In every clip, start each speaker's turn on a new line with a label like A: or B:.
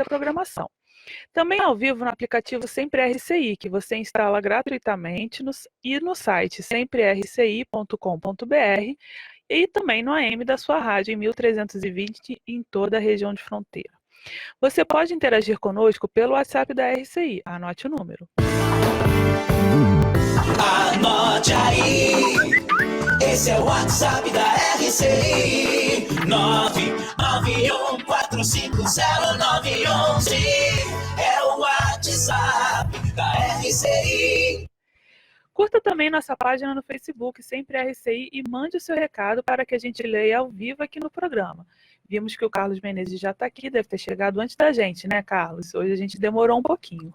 A: da programação. Também ao vivo no aplicativo Sempre RCI, que você instala gratuitamente no site semprerci.com.br e também no AM da sua rádio em 1320 em toda a região de fronteira. Você pode interagir conosco pelo WhatsApp da RCI. Anote o número.
B: Anote aí, esse é o WhatsApp da RCI, 991450911, é o WhatsApp da RCI.
A: Curta também nossa página no Facebook, Sempre RCI, e mande o seu recado para que a gente leia ao vivo aqui no programa. Vimos que o Carlos Menezes já está aqui, deve ter chegado antes da gente, né, Carlos? Hoje a gente demorou um pouquinho.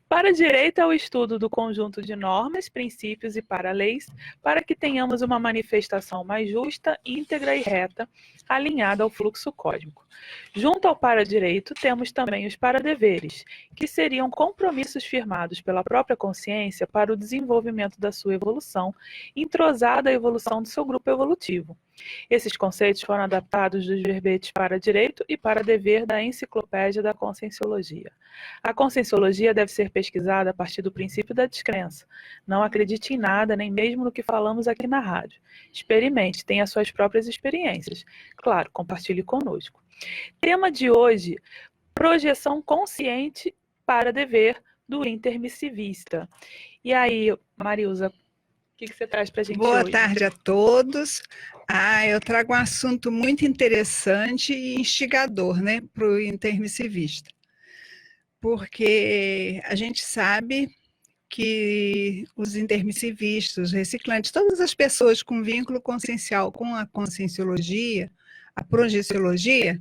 A: Para direito é o estudo do conjunto de normas, princípios e para-leis, para que tenhamos uma manifestação mais justa, íntegra e reta, alinhada ao fluxo cósmico. Junto ao para-direito, temos também os para-deveres, que seriam compromissos firmados pela própria consciência para o desenvolvimento da sua evolução, entrosada à evolução do seu grupo evolutivo. Esses conceitos foram adaptados dos verbetes para direito e para dever da Enciclopédia da Conscienciologia. A Conscienciologia deve ser pesquisada a partir do princípio da descrença. Não acredite em nada, nem mesmo no que falamos aqui na rádio. Experimente, tenha suas próprias experiências. Claro, compartilhe conosco. Tema de hoje, projeção consciente para dever do intermissivista. E aí, Marilza, o que você traz para a gente hoje?
C: Boa tarde a todos. Eu trago um assunto muito interessante e instigador, né, para o intermissivista. Porque a gente sabe que os intermissivistas, os reciclantes, todas as pessoas com vínculo consciencial com a conscienciologia, a projeciologia,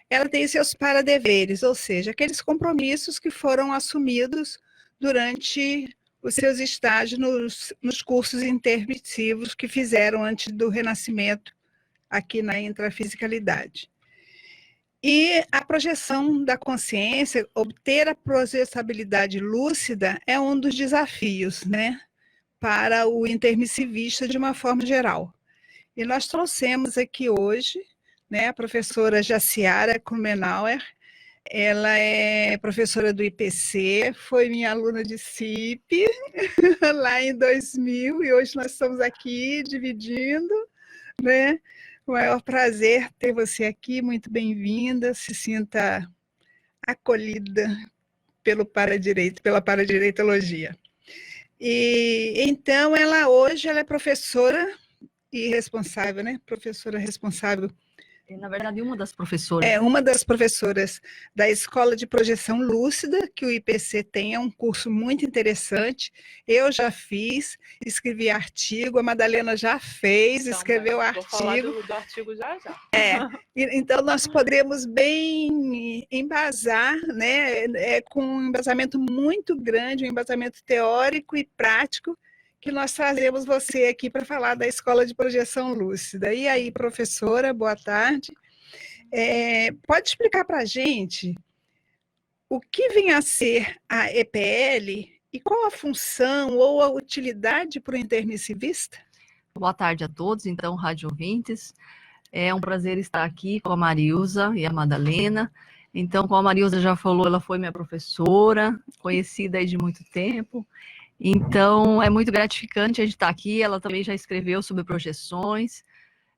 C: ela tem seus paradeveres, ou seja, aqueles compromissos que foram assumidos durante os seus estágios nos cursos intermissivos que fizeram antes do renascimento aqui na intrafisicalidade. E a projeção da consciência, obter a processabilidade lúcida é um dos desafios, né, para o intermissivista de uma forma geral. E nós trouxemos aqui hoje, né, a professora Jaciara Krumenauer. Ela é professora do IPC, foi minha aluna de CIP lá em 2000 e hoje nós estamos aqui dividindo, né? O maior prazer ter você aqui, muito bem-vinda, se sinta acolhida pela paradireitologia. E então hoje ela é professora e responsável, né? Professora responsável.
D: Na verdade, uma das professoras.
C: É uma das professoras da Escola de Projeção Lúcida, que o IPC tem, é um curso muito interessante. Eu já fiz, escrevi artigo, a Madalena já fez, então, escreveu artigo.
A: Vou falar do artigo já.
C: Então nós podemos bem embasar, né, com um embasamento muito grande, um embasamento teórico e prático, que nós trazemos você aqui para falar da Escola de Projeção Lúcida. E aí, professora, boa tarde. Pode explicar para a gente o que vem a ser a EPL e qual a função ou a utilidade para o intermissivista?
D: Boa tarde a todos, então, rádio ouvintes. É um prazer estar aqui com a Marilza e a Madalena. Então, como a Marilza já falou, ela foi minha professora, conhecida aí de muito tempo. Então, é muito gratificante a gente estar aqui. Ela também já escreveu sobre projeções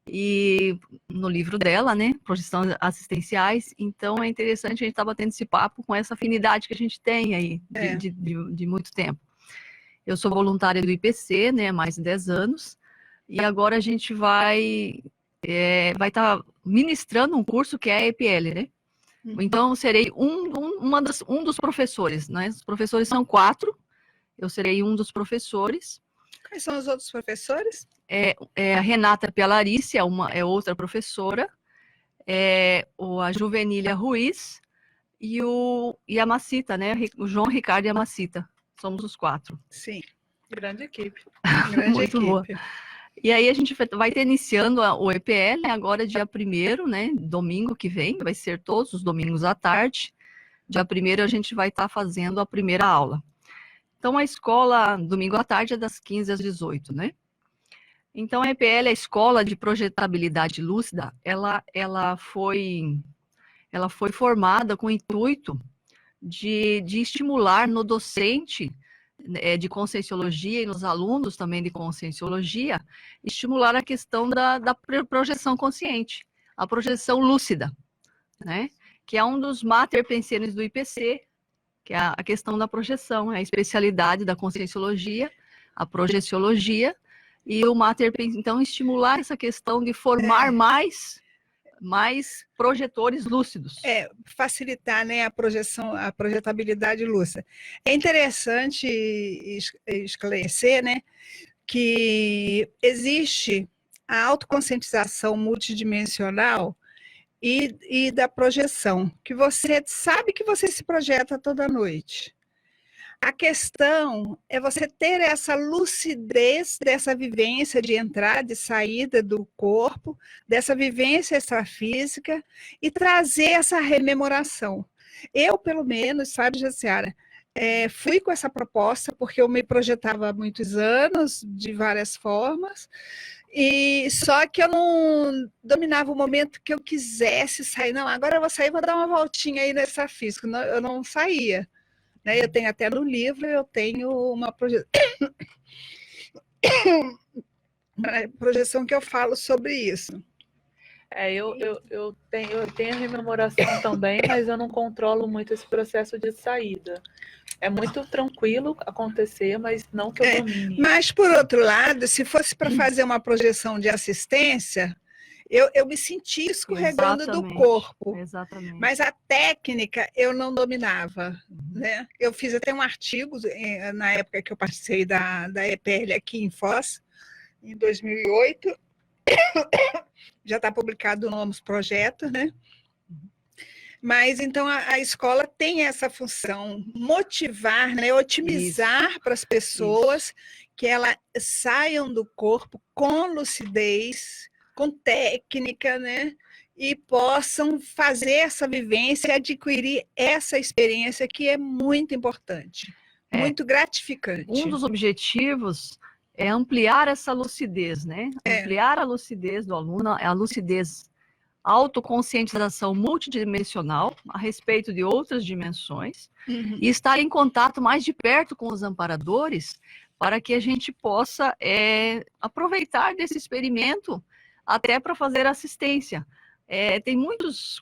D: e no livro dela, né, projeções assistenciais. Então, é interessante a gente estar batendo esse papo com essa afinidade que a gente tem aí de muito tempo. Eu sou voluntária do IPC, né, há mais de 10 anos, e agora a gente vai estar ministrando um curso que é a EPL, né? Então, serei um dos professores, né? Os professores são 4. Eu serei um dos professores.
C: Quais são os outros professores?
D: A Renata Pialarice é outra professora, a Juvenília Ruiz e a Macita, né? O João Ricardo e a Macita. Somos os 4.
C: Sim.
A: Grande equipe.
D: Muito boa. E aí a gente vai estar iniciando o EPL agora dia 1º, né? Domingo que vem, vai ser todos os domingos à tarde. Dia 1º a gente vai estar fazendo a primeira aula. Então, a escola, domingo à tarde, é das 15 às 18, né? Então, a EPL, a Escola de Projetabilidade Lúcida, ela ela foi formada com o intuito de estimular no docente de Conscienciologia e nos alunos também de Conscienciologia, estimular a questão da projeção consciente, a projeção lúcida, né? Que é um dos mater penseres do IPC, que é a questão da projeção, é a especialidade da Conscienciologia, a projeciologia, e o mater, então, estimular essa questão de formar mais projetores lúcidos.
C: Facilitar, né, a projeção, a projetabilidade lúcida. É interessante esclarecer, né, que existe a autoconscientização multidimensional e da projeção, que você sabe que você se projeta toda noite. A questão é você ter essa lucidez dessa vivência de entrada e saída do corpo, dessa vivência extrafísica e trazer essa rememoração. Eu, pelo menos, sabe, Jaciara, fui com essa proposta porque eu me projetava há muitos anos, de várias formas, e só que eu não dominava o momento que eu quisesse sair. Não, agora eu vou sair, vou dar uma voltinha aí no extrafísico. Não, eu não saía. Né? Eu tenho até no livro, eu tenho uma projeção que eu falo sobre isso.
A: Eu tenho a rememoração também, mas eu não controlo muito esse processo de saída. É muito tranquilo acontecer, mas não que eu domine.
C: Mas, por outro lado, se fosse para fazer uma projeção de assistência, eu me sentia escorregando do corpo.
D: Exatamente.
C: Mas a técnica eu não dominava. Né? Eu fiz até um artigo na época que eu participei da EPL aqui em Foz, em 2008. Já está publicado o Nomos Projeto, né? Mas, então, a escola tem essa função, motivar, né? Otimizar para as pessoas que elas saiam do corpo com lucidez, com técnica, né? E possam fazer essa vivência, adquirir essa experiência que é muito importante, muito gratificante.
D: Um dos objetivos é ampliar essa lucidez, né? Ampliar a lucidez do aluno, a lucidez, autoconscientização multidimensional a respeito de outras dimensões e estar em contato mais de perto com os amparadores para que a gente possa aproveitar desse experimento até para fazer assistência. Tem muitos,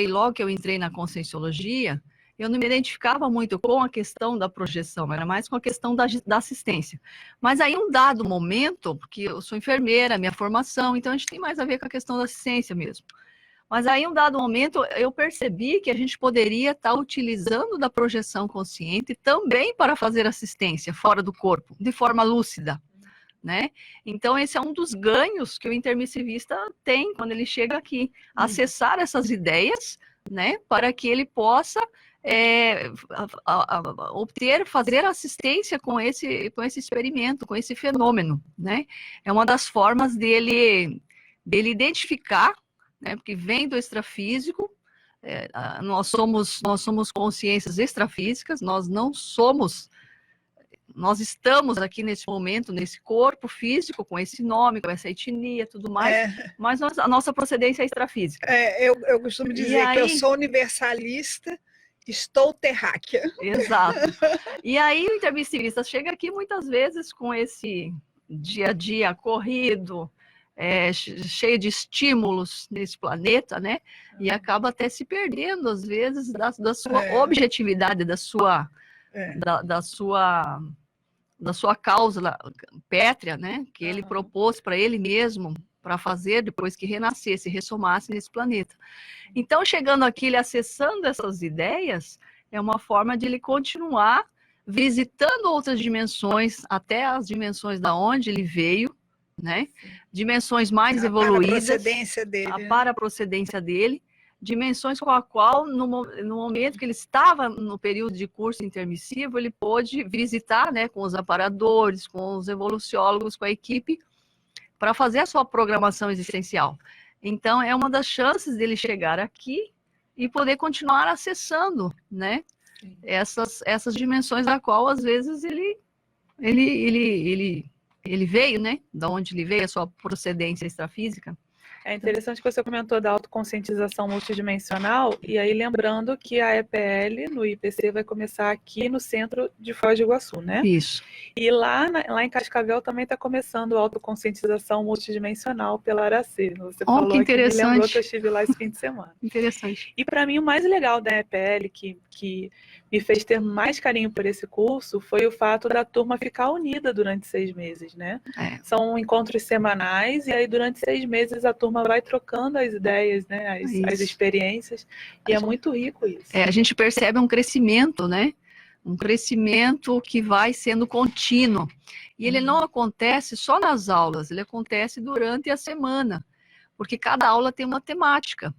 D: logo que eu entrei na Conscienciologia, eu não me identificava muito com a questão da projeção, era mais com a questão da assistência. Mas aí, um dado momento, porque eu sou enfermeira, minha formação, então a gente tem mais a ver com a questão da assistência mesmo. Mas aí, um dado momento, eu percebi que a gente poderia estar utilizando da projeção consciente também para fazer assistência fora do corpo, de forma lúcida. Né? Então, esse é um dos ganhos que o intermissivista tem quando ele chega aqui, acessar essas ideias, né, para que ele possa fazer assistência com esse experimento, com esse fenômeno, né? É uma das formas dele identificar, né, porque vem do extrafísico, nós somos consciências extrafísicas, nós estamos aqui nesse momento, nesse corpo físico, com esse nome, com essa etnia, tudo mais, mas a nossa procedência é extrafísica.
C: Eu costumo dizer que eu sou universalista, estou terráquea.
D: Exato. E aí o intermissivista chega aqui muitas vezes com esse dia a dia corrido, cheio de estímulos nesse planeta, né? E acaba até se perdendo, às vezes, da sua objetividade, da sua causa pétrea, né? Que ele propôs para ele mesmo, para fazer depois que renascesse, ressomasse nesse planeta. Então, chegando aqui, ele acessando essas ideias, é uma forma de ele continuar visitando outras dimensões, até as dimensões da onde ele veio, né? Dimensões mais evoluídas, para a procedência dele, dimensões com a qual, no momento que ele estava no período de curso intermissivo, ele pôde visitar, né, com os amparadores, com os evoluciólogos, com a equipe, para fazer a sua programação existencial. Então, é uma das chances dele chegar aqui e poder continuar acessando, né, essas dimensões da qual, às vezes, ele veio, né, da onde ele veio, a sua procedência extrafísica.
A: É interessante que você comentou da autoconscientização multidimensional, e aí lembrando que a EPL no IPC vai começar aqui no centro de Foz do Iguaçu, né?
D: Isso.
A: E lá em Cascavel também está começando a autoconscientização multidimensional pela Aracê. Você falou
D: que
A: aqui, me lembrou
D: interessante.
A: que eu estive lá esse fim de semana.
D: Interessante.
A: E para mim o mais legal da EPL, que me fez ter mais carinho por esse curso, foi o fato da turma ficar unida durante 6 meses, né?
D: É.
A: São encontros semanais, e aí durante 6 meses a turma vai trocando as ideias, né? As
D: Isso.
A: experiências, e é muito rico isso.
D: A gente percebe um crescimento, né? Um crescimento que vai sendo contínuo. E ele não acontece só nas aulas, ele acontece durante a semana, porque cada aula tem uma temática.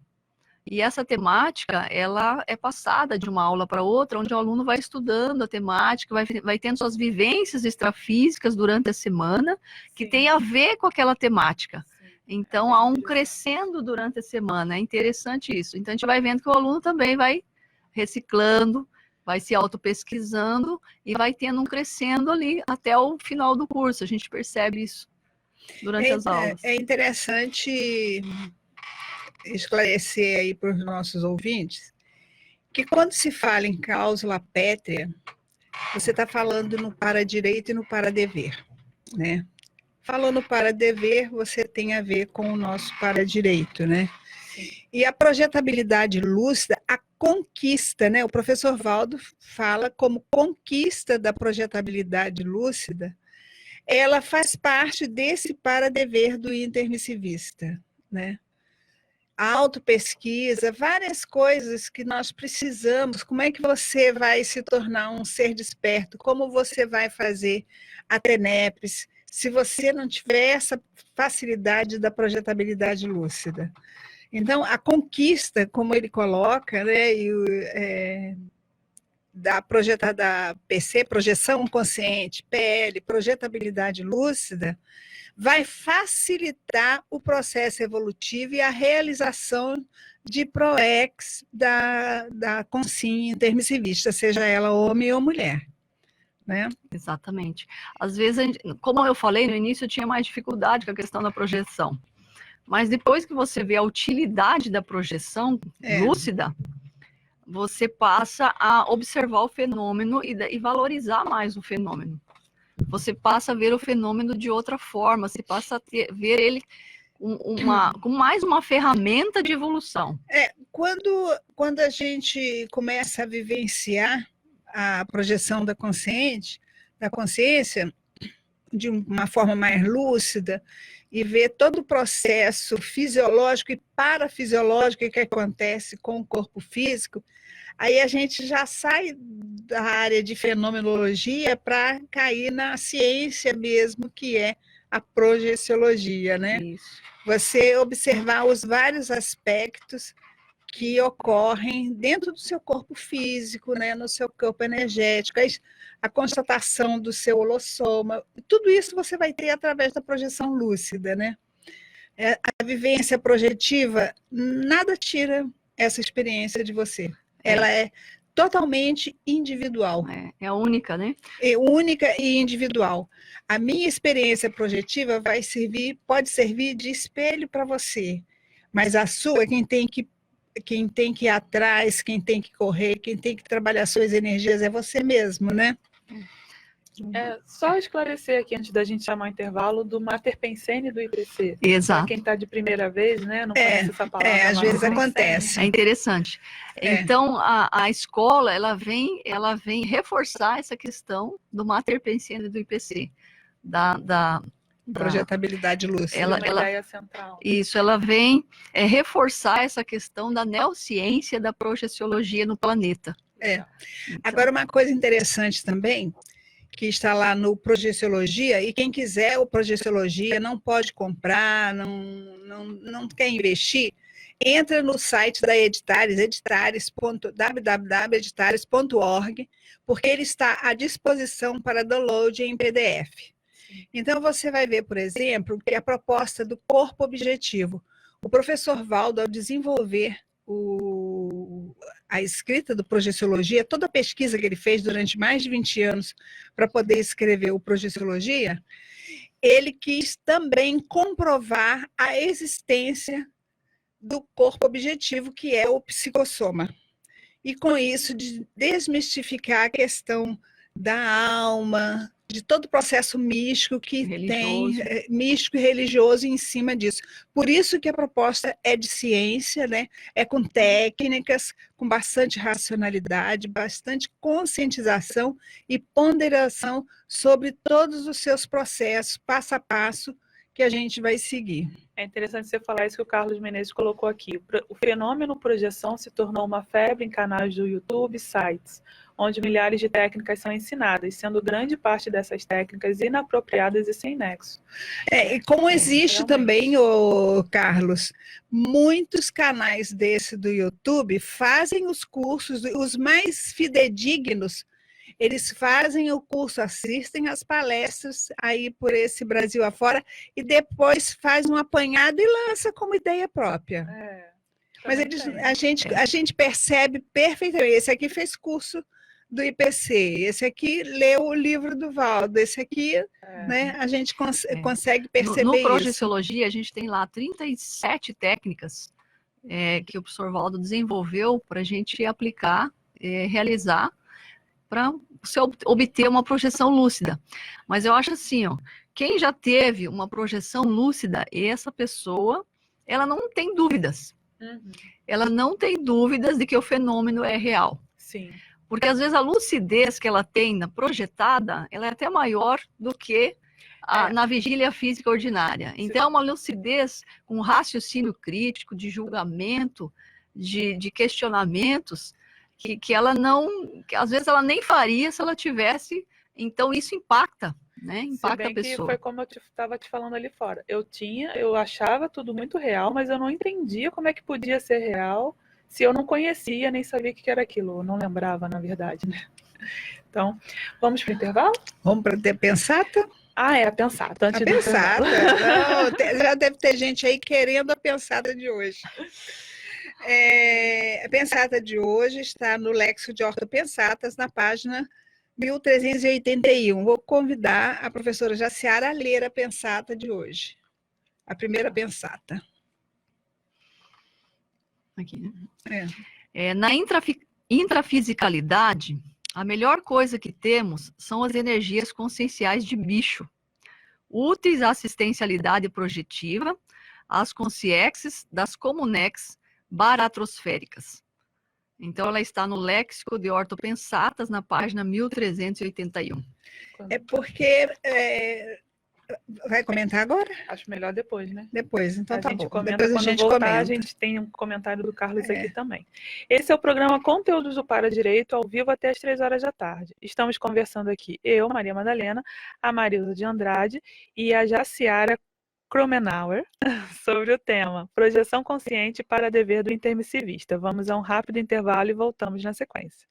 D: E essa temática, ela é passada de uma aula para outra, onde o aluno vai estudando a temática, vai tendo suas vivências extrafísicas durante a semana, que
A: Sim.
D: tem a ver com aquela temática.
A: Sim.
D: Então, há um crescendo durante a semana, é interessante isso. Então, a gente vai vendo que o aluno também vai reciclando, vai se autopesquisando e vai tendo um crescendo ali até o final do curso. A gente percebe isso durante as aulas.
C: É interessante esclarecer aí para os nossos ouvintes que quando se fala em cláusula pétrea, você está falando no para-direito e no para-dever, né? Falando para-dever, você tem a ver com o nosso para-direito, né? E a projetabilidade lúcida, a conquista, né? O professor Valdo fala como conquista da projetabilidade lúcida, ela faz parte desse para-dever do intermissivista, né? A autopesquisa, várias coisas que nós precisamos. Como é que você vai se tornar um ser desperto? Como você vai fazer a TENEPS se você não tiver essa facilidade da projetabilidade lúcida? Então, a conquista, como ele coloca, né, da PC, projeção consciente, PL, projetabilidade lúcida, vai facilitar o processo evolutivo e a realização de PROEX da consciência intermissivista, seja ela homem ou mulher, né?
D: Exatamente. Às vezes, como eu falei no início, eu tinha mais dificuldade com a questão da projeção. Mas depois que você vê a utilidade da projeção lúcida, você passa a observar o fenômeno e valorizar mais o fenômeno. Você passa a ver o fenômeno de outra forma, você passa a ver ele com mais uma ferramenta de evolução.
C: Quando a gente começa a vivenciar a projeção da consciência de uma forma mais lúcida e ver todo o processo fisiológico e parafisiológico que acontece com o corpo físico, aí a gente já sai da área de fenomenologia para cair na ciência mesmo, que é a projeciologia, né?
D: Isso.
C: Você observar os vários aspectos que ocorrem dentro do seu corpo físico, né, no seu corpo energético, a constatação do seu holossoma, tudo isso você vai ter através da projeção lúcida, né? A vivência projetiva, nada tira essa experiência de você. Ela é totalmente individual.
D: É única, né?
C: É única e individual. A minha experiência projetiva pode servir de espelho para você, mas a sua, quem tem que ir atrás, quem tem que correr, quem tem que trabalhar suas energias é você mesmo, né?
A: Só esclarecer aqui, antes da gente chamar o intervalo, do Mater Pensene do IPC.
D: Exato.
A: Para quem está de primeira vez, né, não conhece essa palavra.
C: Às vezes acontece.
D: É interessante. Então, a escola, ela vem reforçar essa questão do Mater Pensene do IPC, da
C: projetabilidade lúcida.
A: Ela ideia central.
D: Isso, ela vem reforçar essa questão da neociência da projeciologia no planeta.
C: Então. Agora, uma coisa interessante também, que está lá no Projeciologia, e quem quiser o Projeciologia não pode comprar, não quer investir, entra no site da Editares, www.editares.org, porque ele está à disposição para download em PDF. Então, você vai ver, por exemplo, que a proposta do corpo objetivo. O professor Valdo, ao desenvolver a escrita do Projeciologia, toda a pesquisa que ele fez durante mais de 20 anos para poder escrever o Projeciologia, ele quis também comprovar a existência do corpo objetivo, que é o psicossoma. E com isso, de desmistificar a questão da alma, de todo o processo místico que
D: Religioso.
C: tem, místico e religioso em cima disso. Por isso que a proposta é de ciência, né? É com técnicas, com bastante racionalidade, bastante conscientização e ponderação sobre todos os seus processos, passo a passo, que a gente vai seguir.
A: É interessante você falar isso que o Carlos Menezes colocou aqui. O fenômeno projeção se tornou uma febre em canais do YouTube e sites, onde milhares de técnicas são ensinadas, sendo grande parte dessas técnicas inapropriadas e sem nexo.
C: E como existe
A: realmente.
C: também, Carlos, muitos canais desse do YouTube fazem os cursos, os mais fidedignos, eles fazem o curso, assistem às palestras aí por esse Brasil afora e depois faz um apanhado e lança como ideia própria. Mas a gente percebe perfeitamente. Esse aqui fez curso do IPC, esse aqui leu o livro do Valdo, esse aqui, né, a gente consegue perceber
D: no
C: isso.
D: Projeciologia, a gente tem lá 37 técnicas que o professor Valdo desenvolveu para a gente aplicar, realizar, para você obter uma projeção lúcida. Mas eu acho assim, ó, quem já teve uma projeção lúcida, essa pessoa, ela não tem dúvidas. Ela não tem dúvidas de que o fenômeno é real.
A: Sim.
D: Porque às vezes a lucidez que ela tem na projetada, ela é até maior do que na vigília física ordinária. Então é uma lucidez com raciocínio crítico, de julgamento, de questionamentos, que ela não, que às vezes ela nem faria se ela tivesse. Então isso impacta, né? Impacta a pessoa.
A: Que foi como eu estava te falando ali fora. Eu achava tudo muito real, mas eu não entendia como é que podia ser real se eu não conhecia, nem sabia o que era aquilo. Eu não lembrava, na verdade, né? Então, vamos para o intervalo?
C: Vamos para a pensata?
A: Ah, é a pensata.
C: A pensata. Não, já deve ter gente aí querendo a pensata de hoje. A pensata de hoje está no Léxico de Ortopensatas, na página 1381. Vou convidar a professora Jaciara a ler a pensata de hoje. A primeira pensata.
D: Aqui, né? Na intrafisicalidade, a melhor coisa que temos são as energias conscienciais de bicho, úteis à assistencialidade projetiva, às consciexes das comunex baratrosféricas. Então, ela está no Léxico de Ortopensatas, na página 1381.
C: É porque... vai comentar agora?
A: Acho melhor depois, né?
C: Depois, então tá bom.
A: Depois a gente comenta. A gente tem um comentário do Carlos aqui também. Esse é o programa Conteúdos do Para Direito, ao vivo até às 3 horas da tarde. Estamos conversando aqui, eu, Maria Madalena, a Marilza de Andrade e a Jaciara Kromenauer, sobre o tema Projeção Consciente para Dever do Intermissivista. Vamos a um rápido intervalo e voltamos na sequência.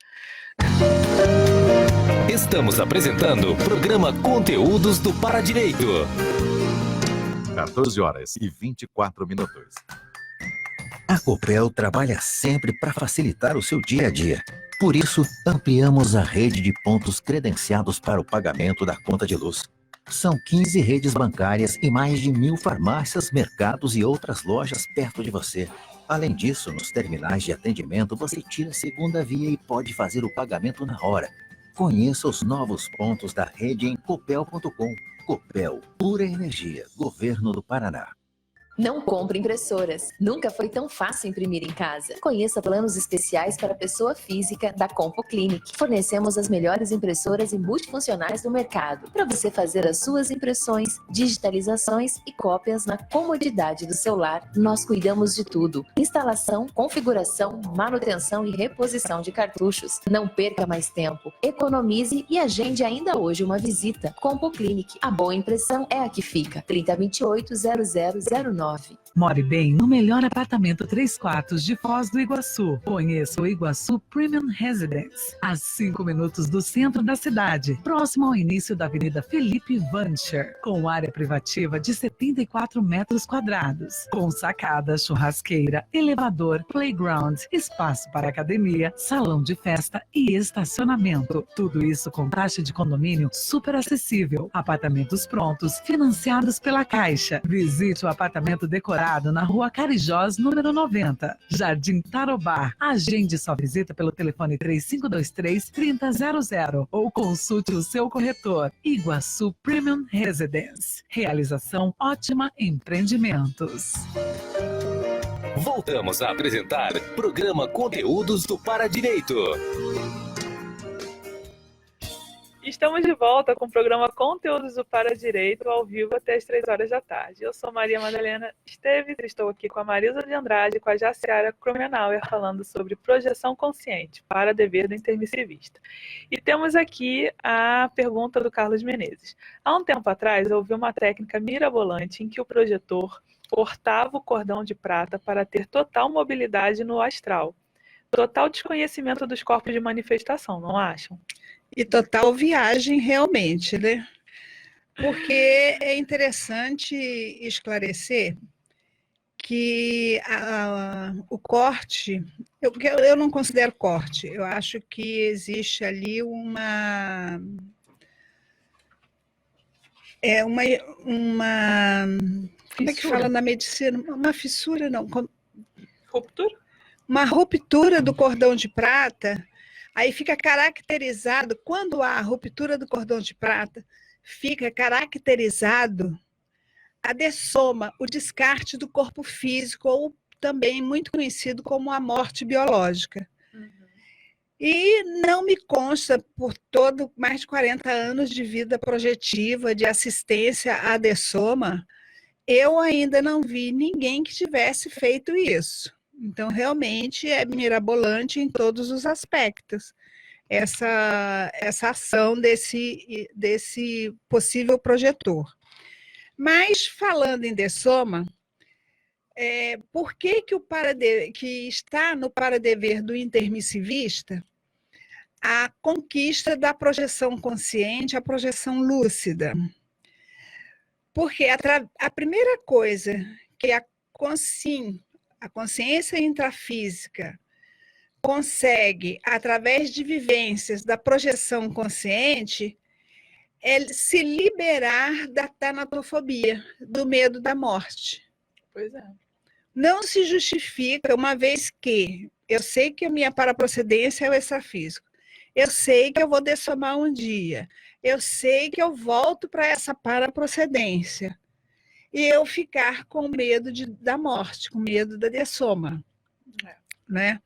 E: Estamos apresentando o programa Conteúdos do Para Direito.
F: 14h24.
G: A Copel trabalha sempre para facilitar o seu dia a dia. Por isso, ampliamos a rede de pontos credenciados para o pagamento da conta de luz. São 15 redes bancárias e mais de 1.000 farmácias, mercados e outras lojas perto de você. Além disso, nos terminais de atendimento, você tira a segunda via e pode fazer o pagamento na hora. Conheça os novos pontos da rede em copel.com. Copel, pura energia, Governo do Paraná.
H: Não compre impressoras. Nunca foi tão fácil imprimir em casa. Conheça planos especiais para pessoa física da Compo Clinic. Fornecemos as melhores impressoras e multifuncionais do mercado para você fazer as suas impressões, digitalizações e cópias na comodidade do seu lar. Nós cuidamos de tudo: instalação, configuração, manutenção e reposição de cartuchos. Não perca mais tempo. Economize e agende ainda hoje uma visita. Compo Clinic. A boa impressão é a que fica. 3028-0009.
I: More bem no melhor apartamento 3 quartos de Foz do Iguaçu. Conheça o Iguaçu Premium Residence, a 5 minutos do centro da cidade, próximo ao início da Avenida Felipe Vancher, com área privativa de 74 metros quadrados, com sacada, churrasqueira, elevador, playground, espaço para academia, salão de festa e estacionamento. Tudo isso com taxa de condomínio super acessível. Apartamentos prontos, financiados pela Caixa. Visite o apartamento decorado na Rua Carijós, número 90, Jardim Tarobá. Agende sua visita pelo telefone 3523-3000 ou consulte o seu corretor. Iguaçu Premium Residence. Realização Ótima Empreendimentos.
E: Voltamos a apresentar programa Conteúdos do Para Direito.
A: Estamos de volta com o programa Conteúdos do Para Direito, ao vivo até as 3 horas da tarde. Eu sou Maria Madalena Esteves, estou aqui com a Marilza de Andrade e com a Jaciara Krumenauer falando sobre projeção consciente para dever do intermissivista. E temos aqui a pergunta do Carlos Menezes. Há um tempo atrás, eu ouvi uma técnica mirabolante em que o projetor cortava o cordão de prata para ter total mobilidade no astral. Total desconhecimento dos corpos de manifestação, não acham?
C: E total viagem, realmente, né? Porque é interessante esclarecer que o corte, eu não considero corte, eu acho que existe ali uma como é que fala na medicina? Uma fissura, não.
A: Ruptura?
C: Uma ruptura do cordão de prata. Aí fica caracterizado, quando há a ruptura do cordão de prata, fica caracterizado a dessoma, o descarte do corpo físico, ou também muito conhecido como a morte biológica. Uhum. E não me consta, por mais de 40 anos de vida projetiva, de assistência à dessoma, eu ainda não vi ninguém que tivesse feito isso. Então, realmente, é mirabolante em todos os aspectos, essa ação desse possível projetor. Mas, falando em dessoma, por que que está no paradever do intermissivista a conquista da projeção consciente, a projeção lúcida? Porque a primeira coisa que a consciência intrafísica consegue, através de vivências da projeção consciente, é se liberar da tanatofobia, do medo da morte.
A: Pois é.
C: Não se justifica, uma vez que eu sei que a minha paraprocedência é o extrafísico, eu sei que eu vou dessomar um dia, eu sei que eu volto para essa paraprocedência, e eu ficar com medo da morte, com medo da dessoma. Né?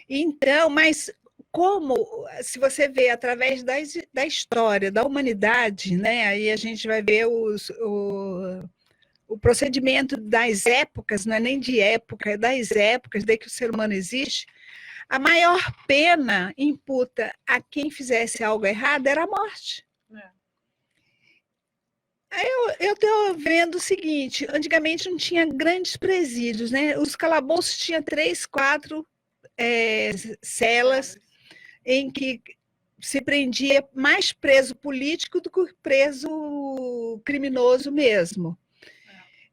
C: Então, mas como, se você vê através da história da humanidade, né, aí a gente vai ver o procedimento das épocas, não é nem de época, é das épocas, desde que o ser humano existe, a maior pena imputa a quem fizesse algo errado era a morte. Eu estou vendo o seguinte, antigamente não tinha grandes presídios, né? Os calabouços tinham 3, 4 celas em que se prendia mais preso político do que preso criminoso mesmo.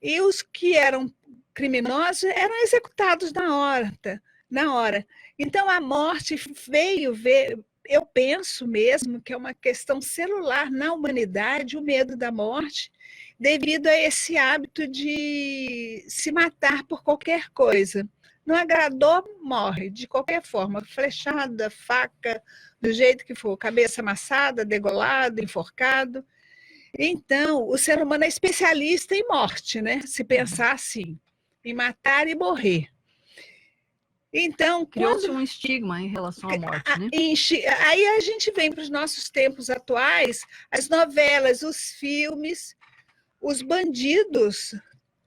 C: E os que eram criminosos eram executados na hora. Então, a morte veio ver... Eu penso mesmo que é uma questão celular na humanidade, o medo da morte, devido a esse hábito de se matar por qualquer coisa. Não agradou, morre, de qualquer forma, flechada, faca, do jeito que for, cabeça amassada, degolado, enforcado. Então, o ser humano é especialista em morte, né? Se pensar assim, em matar e morrer. Então,
D: criou-se um estigma em relação à morte, né?
C: Aí a gente vem para os nossos tempos atuais, as novelas, os filmes, os bandidos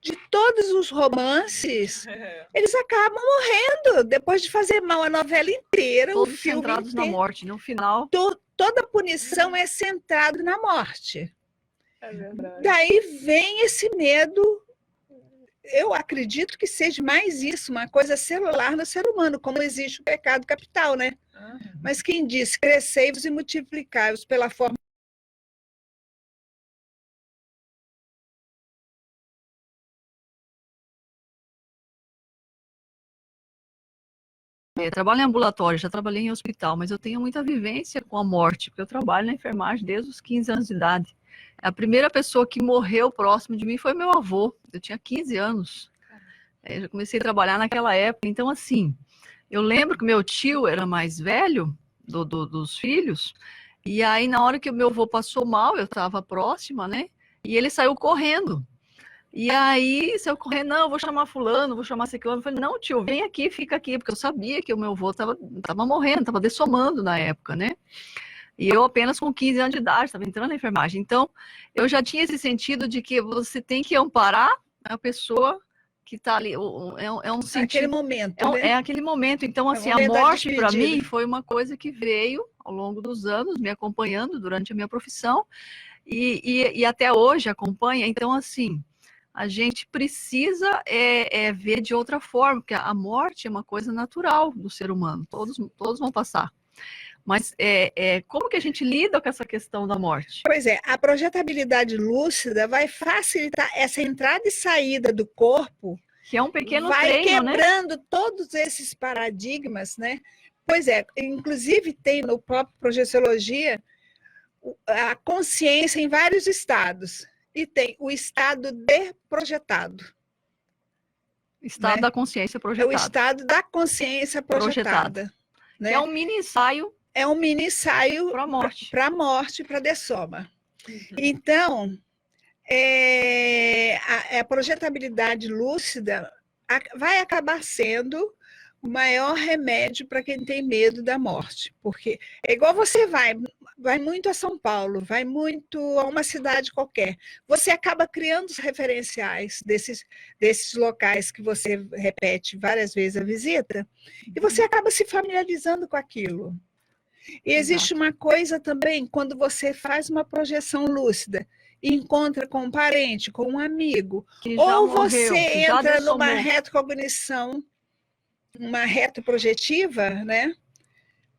C: de todos os romances, eles acabam morrendo depois de fazer mal a novela inteira,
D: todos
C: o filme
D: centrados
C: inteiro.
D: Na morte, no final.
C: Toda punição é centrada na morte.
A: É verdade.
C: Daí vem esse medo eu acredito que seja mais isso, uma coisa celular no ser humano, como existe o pecado capital, né? Mas quem disse, crescei-vos e multiplicai-vos pela forma.
D: Eu trabalho em ambulatório, já trabalhei em hospital, mas eu tenho muita vivência com a morte, porque eu trabalho na enfermagem desde os 15 anos de idade. A primeira pessoa que morreu próximo de mim foi meu avô, eu tinha 15 anos. Eu já comecei a trabalhar naquela época, então assim, eu lembro que meu tio era mais velho dos filhos, e aí na hora que o meu avô passou mal, eu estava próxima, né, e ele saiu correndo. E aí, se eu correr, não, eu vou chamar fulano, vou chamar ciclano. Eu falei, não, tio, vem aqui, fica aqui, porque eu sabia que o meu avô estava morrendo, estava dessomando na época, né? E eu apenas com 15 anos de idade, estava entrando na enfermagem. Então, eu já tinha esse sentido de que você tem que amparar a pessoa que está ali. É um sentido.
C: Aquele momento, né?
D: É aquele momento. Então, assim, a morte para mim foi uma coisa que veio ao longo dos anos, me acompanhando durante a minha profissão, e até hoje acompanha. Então, assim, a gente precisa ver de outra forma, porque a morte é uma coisa natural do ser humano, todos vão passar. Mas como que a gente lida com essa questão da morte?
C: Pois é, a projetabilidade lúcida vai facilitar essa entrada e saída do corpo,
D: que é um pequeno
C: vai
D: treino,
C: quebrando,
D: né?
C: todos esses paradigmas, né? Pois é, inclusive tem no próprio Projeciologia a consciência em vários estados. E tem o estado de projetado.
D: Estado, né, da consciência projetada.
C: É o estado da consciência projetada. Né?
D: É um mini ensaio.
C: É um mini ensaio
D: para a morte.
C: Para a morte, para a dessoma. Então, a projetabilidade lúcida vai acabar sendo o maior remédio para quem tem medo da morte. Porque é igual você vai muito a São Paulo, vai muito a uma cidade qualquer. Você acaba criando os referenciais desses locais que você repete várias vezes a visita, e você acaba se familiarizando com aquilo. E existe uma coisa também, quando você faz uma projeção lúcida, e encontra com um parente, com um amigo, ou você entra numa retrocognição, uma retroprojetiva, né?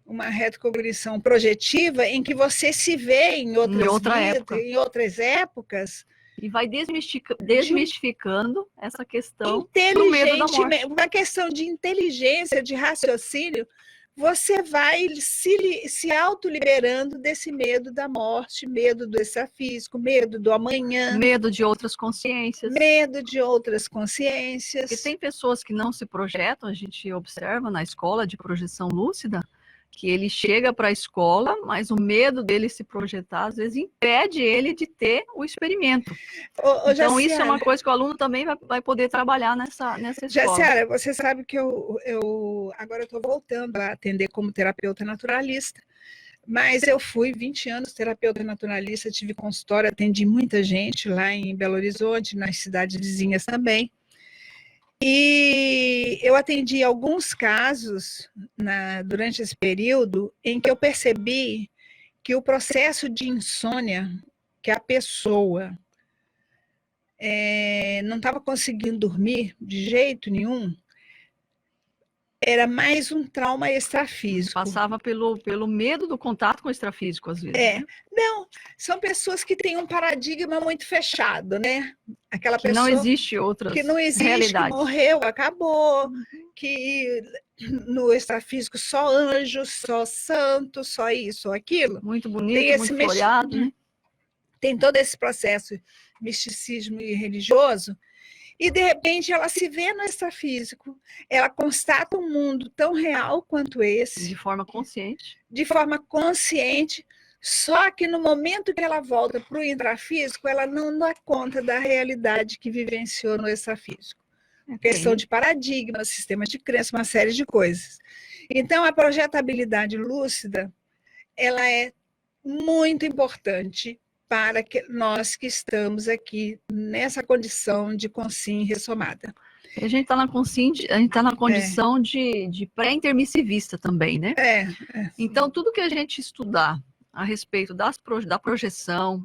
C: Uma retrocognição projetiva em que você se vê em outras épocas.
D: E vai desmistificando essa questão
C: do medo da morte. Uma questão de inteligência, de raciocínio, você vai se autoliberando desse medo da morte, medo do extrafísico, medo do amanhã.
D: Medo de outras consciências.
C: Medo de outras consciências.
D: Porque tem pessoas que não se projetam, a gente observa na escola de projeção lúcida, que ele chega para a escola, mas o medo dele se projetar, às vezes, impede ele de ter o experimento. Então, isso é uma coisa que o aluno também vai poder trabalhar nessa escola.
C: Jaciara, você sabe que agora eu estou voltando a atender como terapeuta naturalista, mas eu fui 20 anos terapeuta naturalista, tive consultório, atendi muita gente lá em Belo Horizonte, nas cidades vizinhas também. E eu atendi alguns casos durante esse período em que eu percebi que o processo de insônia, que a pessoa não estava conseguindo dormir de jeito nenhum, era mais um trauma extrafísico.
D: Passava pelo medo do contato com o extrafísico, às vezes.
C: Né? Não, são pessoas que têm um paradigma muito fechado, né? Aquela
D: que
C: pessoa
D: não existe outras
C: que não existe,
D: realidades.
C: Que morreu, acabou, que no extrafísico só anjo, só santo, só isso, só aquilo.
D: Muito bonito, muito floreado, né?
C: Tem todo esse processo misticismo e religioso. E, de repente, ela se vê no extrafísico, ela constata um mundo tão real quanto esse.
D: De forma consciente.
C: De forma consciente, só que no momento que ela volta para o intrafísico, ela não dá conta da realidade que vivenciou no extrafísico. Questão de paradigma, sistema de crença, uma série de coisas. Então, a projetabilidade lúcida, ela é muito importante para nós que estamos aqui nessa condição de consciência ressomada.
D: A gente está na condição de pré-intermissivista também, né? Então, tudo que a gente estudar a respeito da projeção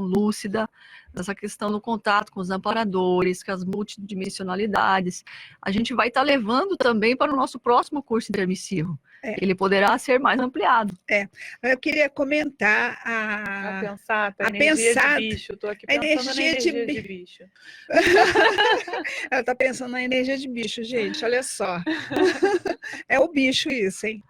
D: lúcida, dessa questão do contato com os amparadores, com as multidimensionalidades. A gente vai estar levando também para o nosso próximo curso intermissivo. Ele poderá ser mais ampliado.
C: Eu queria comentar
A: A pensar, a energia de bicho. Estou aqui pensando na energia de bicho.
C: Ela está pensando na energia de bicho, gente, olha só. É o bicho isso, hein?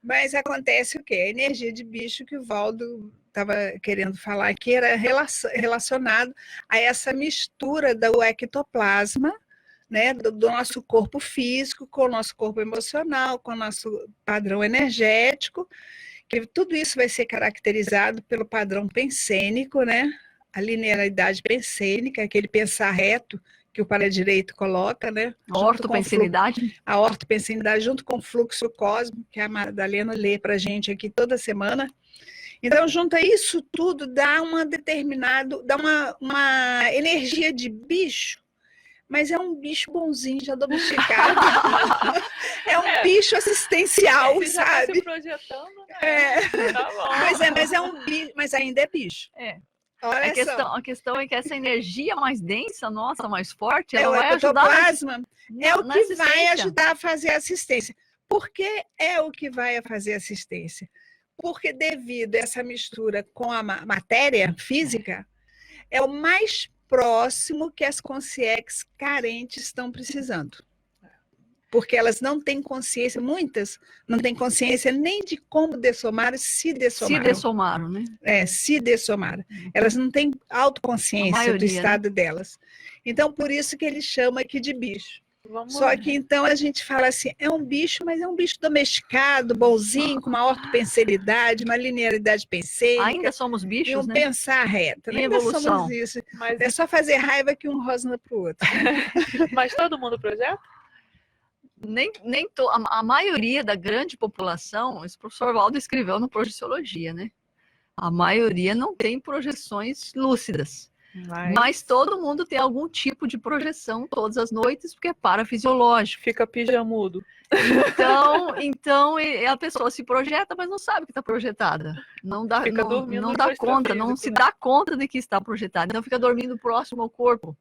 C: Mas acontece o quê? A energia de bicho que o Valdo estava querendo falar aqui era relacionado a essa mistura do ectoplasma, né, do nosso corpo físico com o nosso corpo emocional, com o nosso padrão energético, que tudo isso vai ser caracterizado pelo padrão pensênico, né? A linearidade pensênica, aquele pensar reto que o paradireito coloca, né?
D: A ortopensenidade.
C: A ortopensenidade junto com o fluxo cósmico, que a Madalena lê para a gente aqui toda semana. Então, junta isso tudo, dá uma energia de bicho, mas é um bicho bonzinho, já domesticado. É um bicho assistencial,
A: Você já
C: sabe?
A: tá se projetando, né? Tá bom.
C: Mas ainda é bicho. Olha
D: A questão é que essa energia mais densa, nossa, mais forte,
C: o
D: ela vai ajudar
C: ectoplasma é o
D: na
C: que
D: assistência.
C: vai ajudar a fazer a assistência. Por que é o que vai fazer a assistência? Porque devido a essa mistura com a matéria física, é o mais próximo que as consciências carentes estão precisando. Porque elas não têm consciência, muitas não têm consciência nem de como dessomaram, se dessomaram.
D: Se dessomaram, né?
C: Se dessomaram. Elas não têm autoconsciência do estado delas. Então, por isso que ele chama aqui de bicho. Só que então a gente fala assim, é um bicho, mas é um bicho domesticado, bonzinho, com uma ortopensenidade, uma linearidade pensênica.
D: Ainda somos bichos,
C: e um
D: né?
C: pensar reto.
D: Em
C: Ainda
D: evolução.
C: somos isso.
A: Mas,
C: É só fazer raiva que um rosna para o outro.
A: mas todo mundo projeta?
D: A maioria da grande população, esse professor Valdo escreveu no Projeciologia, né? A maioria não tem projeções lúcidas. Mas todo mundo tem algum tipo de projeção todas as noites, porque é parafisiológico.
A: Fica pijamudo.
D: Então a pessoa se projeta, mas não sabe que está projetada. Não dá conta, não se dá conta de que está projetada. Então fica dormindo próximo ao corpo,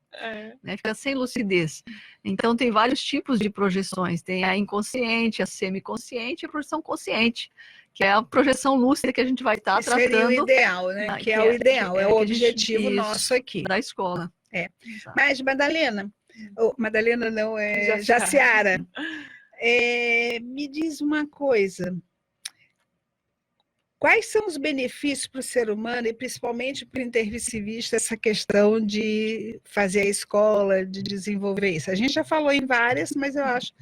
D: né? Fica sem lucidez. Então tem vários tipos de projeções. Tem a inconsciente, a semiconsciente e a projeção consciente, que é a projeção lúcida que a gente vai estar tratando.
C: Seria o ideal, né? Que é o ideal, é o objetivo nosso aqui.
D: Da escola.
C: Mas, Madalena, Madalena não, é Jaciara, me diz uma coisa. Quais são os benefícios para o ser humano e principalmente para o intermissivista essa questão de fazer a escola, de desenvolver isso? A gente já falou em várias, mas eu acho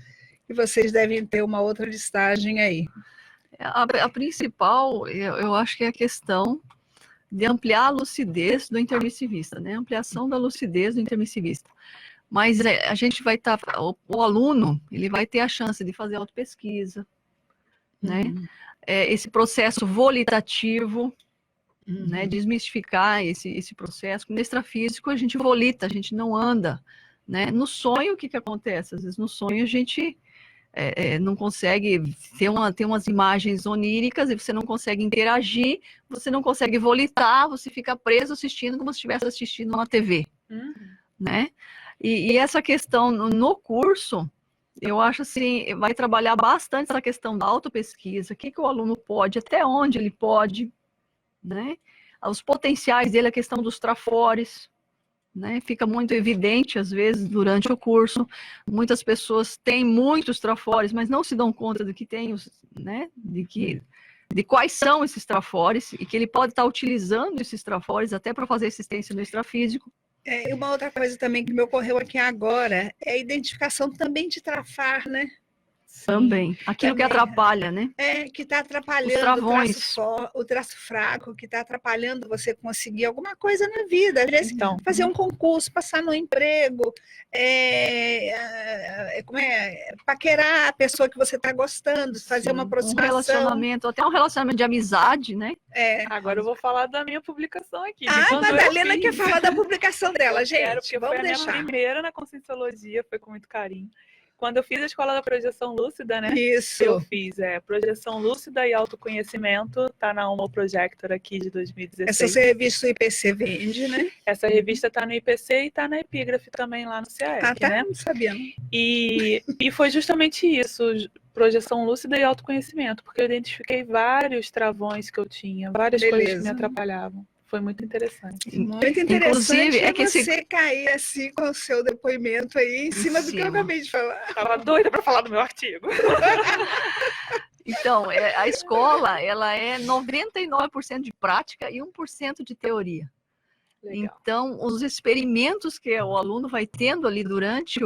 C: que vocês devem ter uma outra listagem aí.
D: A principal, eu acho que é a questão de ampliar a lucidez do intermissivista, né? Ampliação da lucidez do intermissivista. Mas a gente vai estar, o aluno, ele vai ter a chance de fazer autopesquisa, né? Esse processo volitativo, né? Desmistificar esse processo. No extrafísico a gente volita, a gente não anda, né? No sonho, o que acontece? Às vezes no sonho a gente não consegue ter umas imagens oníricas e você não consegue interagir, você não consegue volitar, você fica preso assistindo como se estivesse assistindo uma TV, né? E essa questão no curso, eu acho assim, vai trabalhar bastante essa questão da autopesquisa, o que o aluno pode, até onde ele pode, né? Os potenciais dele, a questão dos trafores, né? Fica muito evidente, às vezes, durante o curso. Muitas pessoas têm muitos trafores, mas não se dão conta de que tem, né? De quais são esses trafores, e que ele pode estar utilizando esses trafores até para fazer assistência no extrafísico.
C: E uma outra coisa também que me ocorreu aqui agora é a identificação também de trafar, né?
D: Também. Aquilo que atrapalha, né?
C: Que está atrapalhando
D: os travões.
C: o traço fraco, que está atrapalhando você conseguir alguma coisa na vida. Às vezes, fazer um concurso, passar no emprego, paquerar a pessoa que você está gostando, fazer uma aproximação.
D: Um relacionamento, até um relacionamento de amizade, né?
A: Agora eu vou falar da minha publicação aqui.
C: A Madalena quer falar da publicação dela, gente.
A: Porque
C: Vamos
A: foi a
C: deixar.
A: minha primeira na Conscienciologia, foi com muito carinho. Quando eu fiz a escola da projeção lúcida, né?
C: Isso.
A: Eu fiz projeção lúcida e autoconhecimento, tá na Homo Projector aqui de 2016.
C: Essa revista o IPC vende, né?
A: Essa revista tá no IPC e tá na Epígrafe também lá no CAEC,
C: Tá,
A: né?
C: não sabia. Não.
A: E foi justamente isso, projeção lúcida e autoconhecimento, porque eu identifiquei vários travões que eu tinha, várias coisas que me atrapalhavam. Foi muito interessante.
C: Muito interessante.
D: Inclusive, é que
C: você cair assim com o seu depoimento aí em cima do que eu acabei de falar.
A: Tava doida para falar do meu artigo.
D: Então, a escola, ela é 99% de prática e 1% de teoria.
A: Legal.
D: Então, os experimentos que o aluno vai tendo ali durante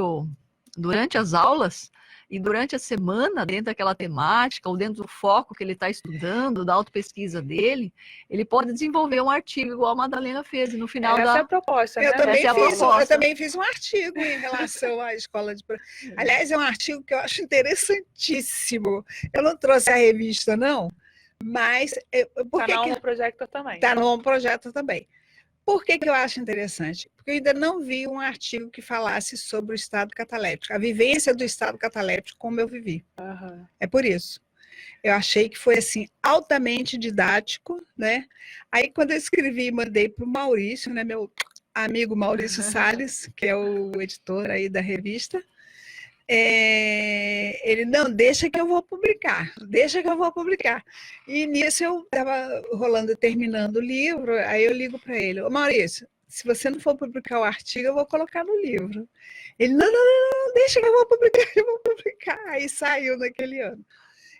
D: as aulas e durante a semana, dentro daquela temática, ou dentro do foco que ele está estudando, da autopesquisa dele, ele pode desenvolver um artigo igual a Madalena fez. E no final
A: Essa é a proposta, né?
C: Eu também fiz um artigo em relação à escola de... Aliás, é um artigo que eu acho interessantíssimo. Eu não trouxe a revista, não, mas...
A: Está na Homo Projector também.
C: Está no Homo Projector também. Por que eu acho interessante? Porque eu ainda não vi um artigo que falasse sobre o estado cataléptico, a vivência do estado cataléptico como eu vivi.
A: Uhum.
C: É por isso. Eu achei que foi assim altamente didático, né? Aí quando eu escrevi, mandei para o Maurício, né, meu amigo Maurício Salles, que é o editor aí da revista. Ele, não, deixa que eu vou publicar. E nisso eu estava terminando o livro, aí eu ligo para ele, ô Maurício, se você não for publicar o artigo, eu vou colocar no livro. Ele, não, deixa que eu vou publicar. Aí saiu naquele ano.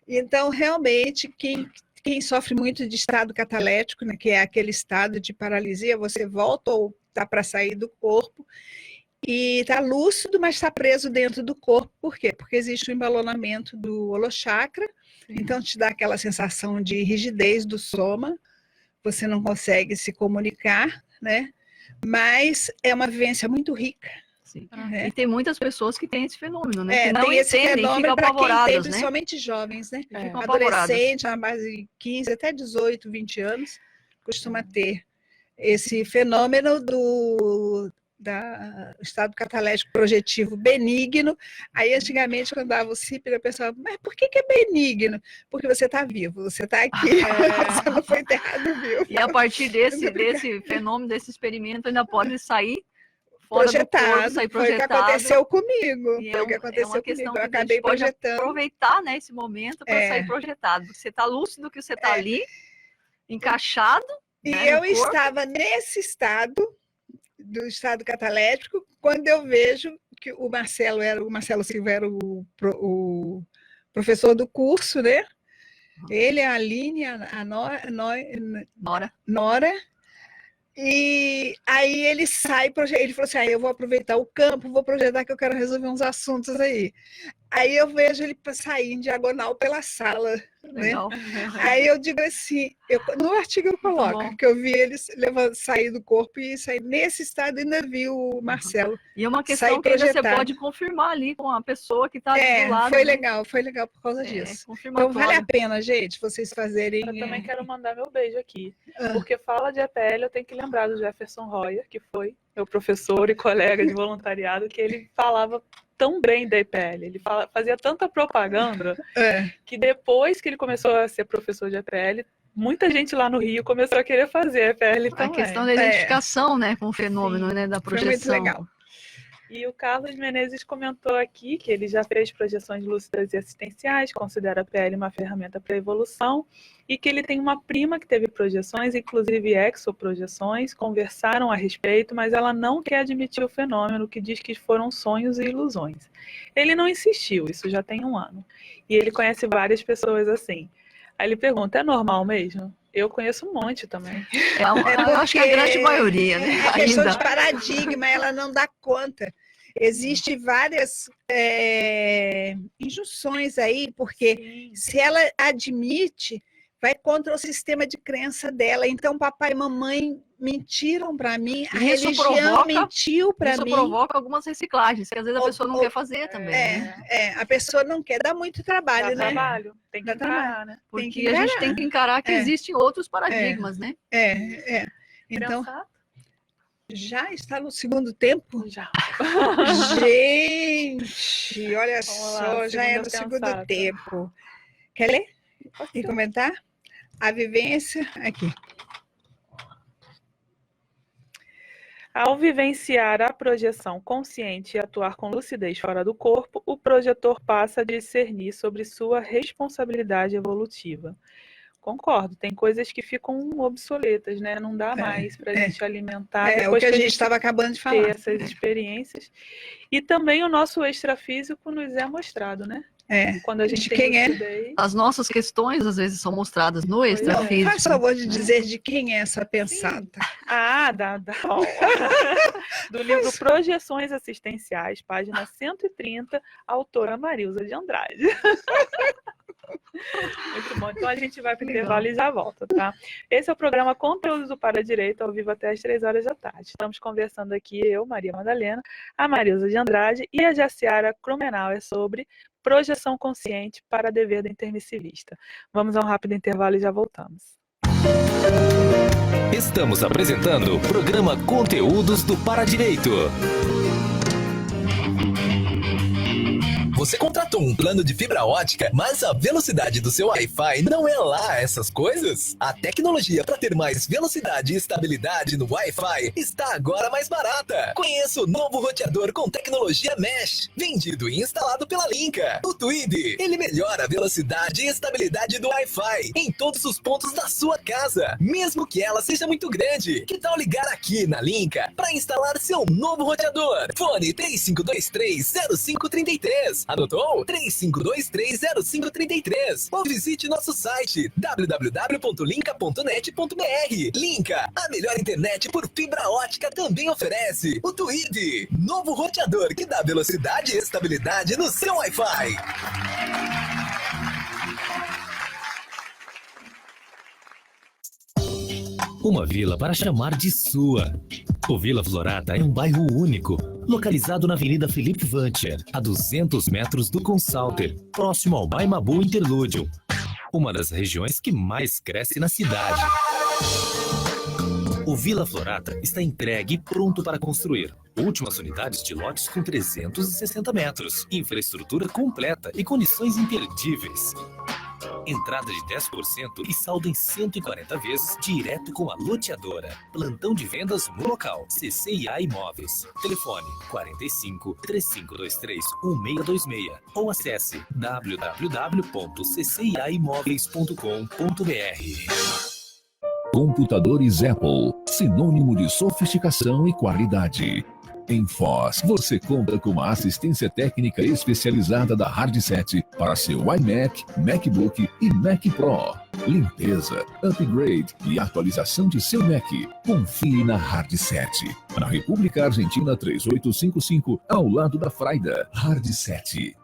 C: Então, realmente, quem sofre muito de estado catalético, né, que é aquele estado de paralisia, você volta ou está para sair do corpo, e está lúcido, mas está preso dentro do corpo. Por quê? Porque existe o embalonamento do holochakra, então te dá aquela sensação de rigidez do soma, você não consegue se comunicar, né? Mas é uma vivência muito rica.
D: Sim. E tem muitas pessoas que têm esse fenômeno, né? Que não
C: tem esse
D: entendem,
C: fenômeno
D: ficam apavoradas, né?
C: Principalmente jovens, né?
D: Adolescente,
C: na base de 15 até 18, 20 anos, costuma ter esse fenômeno do estado catalético projetivo benigno. Aí, antigamente, quando dava o CIP, eu pensava, mas por que é benigno? Porque você está vivo, você está aqui, você não foi enterrado vivo.
D: E a partir desse fenômeno, desse experimento, ainda pode sair fora
C: projetado,
D: do corpo, sair projetado.
C: Foi o que aconteceu comigo.
D: E
C: foi o que aconteceu
D: uma questão
C: comigo. Eu
D: que a
C: acabei
D: gente pode
C: projetando.
D: Aproveitar, né, esse momento para sair projetado. Você está lúcido que você está ali, encaixado.
C: E
D: né,
C: eu estava nesse estado, do estado catalético, quando eu vejo que o Marcelo Silva era o professor do curso, né? Ele, a Aline, a Nora. E aí ele sai, ele falou assim, eu vou aproveitar o campo, vou projetar que eu quero resolver uns assuntos aí. Aí eu vejo ele sair em diagonal pela sala, né? Aí eu digo assim, no artigo eu coloco, que eu vi ele sair do corpo e sair nesse estado, ainda vi o Marcelo.
D: E é uma questão que você pode confirmar ali com a pessoa que está do lado.
C: Foi legal por causa disso. Então vale a pena, gente, vocês fazerem...
A: Eu também quero mandar meu beijo aqui, porque fala de EPL, eu tenho que lembrar do Jefferson Royer, que foi meu professor e colega de voluntariado, que ele falava tão bem da EPL, ele fazia tanta propaganda que depois que ele começou a ser professor de EPL, muita gente lá no Rio começou a querer fazer EPL também.
D: A questão da identificação, né, com o fenômeno, né, da projeção.
C: Foi muito legal.
A: E o Carlos Menezes comentou aqui que ele já fez projeções lúcidas e assistenciais, considera a PL uma ferramenta para evolução, e que ele tem uma prima que teve projeções, inclusive exoprojeções, conversaram a respeito, mas ela não quer admitir o fenômeno, que diz que foram sonhos e ilusões. Ele não insistiu, isso já tem 1 ano, e ele conhece várias pessoas assim. Aí ele pergunta, é normal mesmo? Eu conheço um monte também.
D: Eu acho que a grande maioria, né?
C: É questão de paradigma, ela não dá conta. Existem várias injunções aí, porque se ela admite, vai contra o sistema de crença dela. Então, papai e mamãe mentiram para mim, a religião mentiu para mim.
D: Isso provoca algumas reciclagens, que às vezes a pessoa não quer fazer também.
C: A pessoa não quer, dá muito trabalho,
A: dá
C: né?
A: Trabalho, tem que encarar, né?
D: Porque a gente tem que encarar que existem outros paradigmas, né?
C: Então, Já está no segundo tempo?
A: Já.
C: Gente, olha
A: Vamos lá,
C: só, já é no
A: segunda
C: segundo
A: pensata.
C: tempo. Quer ler e comentar? A vivência, aqui.
A: Ao vivenciar a projeção consciente e atuar com lucidez fora do corpo, o projetor passa a discernir sobre sua responsabilidade evolutiva. Concordo, tem coisas que ficam obsoletas, né? Não dá mais para a gente alimentar.
C: É o
A: depois
C: que a gente
A: gente
C: estava acabando de
A: ter
C: falar.
A: essas experiências. E também o nosso extrafísico nos é mostrado, né?
C: É.
A: Quando a gente
C: De
A: tem
C: quem é?
A: lucidez.
D: As nossas questões, às vezes, são mostradas no
C: Não,
D: extrafísico.
C: faz favor de dizer de quem é essa pensata.
A: Ah, do livro Projeções Assistenciais, página 130, autora Marilza de Andrade. Muito bom. Então a gente vai para o intervalo e já volta, tá? Esse é o programa Conteúdos do Para Direito, ao vivo até às 3 horas da tarde. Estamos conversando aqui, eu, Maria Madalena, a Marilza de Andrade e a Jaciara Krumenauer sobre projeção consciente para dever do intermissivista. Vamos a um rápido intervalo e já voltamos.
E: Estamos apresentando o programa Conteúdos do Para Direito.
B: Você contratou um plano de fibra ótica, mas a velocidade do seu Wi-Fi não é lá essas coisas? A tecnologia para ter mais velocidade e estabilidade no Wi-Fi está agora mais barata. Conheça o novo roteador com tecnologia Mesh, vendido e instalado pela Linka. O Tweed, ele melhora a velocidade e estabilidade do Wi-Fi em todos os pontos da sua casa, mesmo que ela seja muito grande. Que tal ligar aqui na Linka para instalar seu novo roteador? Fone 35230533. Anotou? 35230533. Ou visite nosso site www.linka.net.br. Linka, a melhor internet por fibra ótica, também oferece o Tweed, novo roteador que dá velocidade e estabilidade no seu Wi-Fi.
E: Uma vila para chamar de sua. O Vila Florata é um bairro único, localizado na Avenida Felipe Vancher, a 200 metros do Consalter, próximo ao Baimabu Interlúdio, uma das regiões que mais cresce na cidade. O Vila Florata está entregue e pronto para construir. Últimas unidades de lotes com 360 metros, infraestrutura completa e condições imperdíveis. Entrada de 10% e saldo em 140 vezes direto com a loteadora. Plantão de vendas no local. CCIA Imóveis. Telefone 45 3523 1626 ou acesse www.cciaimoveis.com.br.
J: Computadores Apple, sinônimo de sofisticação e qualidade. Em Foz, você conta com uma assistência técnica especializada da Hardset para seu iMac, MacBook e Mac Pro. Limpeza, upgrade e atualização de seu Mac. Confie na Hardset. Na República Argentina 3855, ao lado da Fraida. Hardset.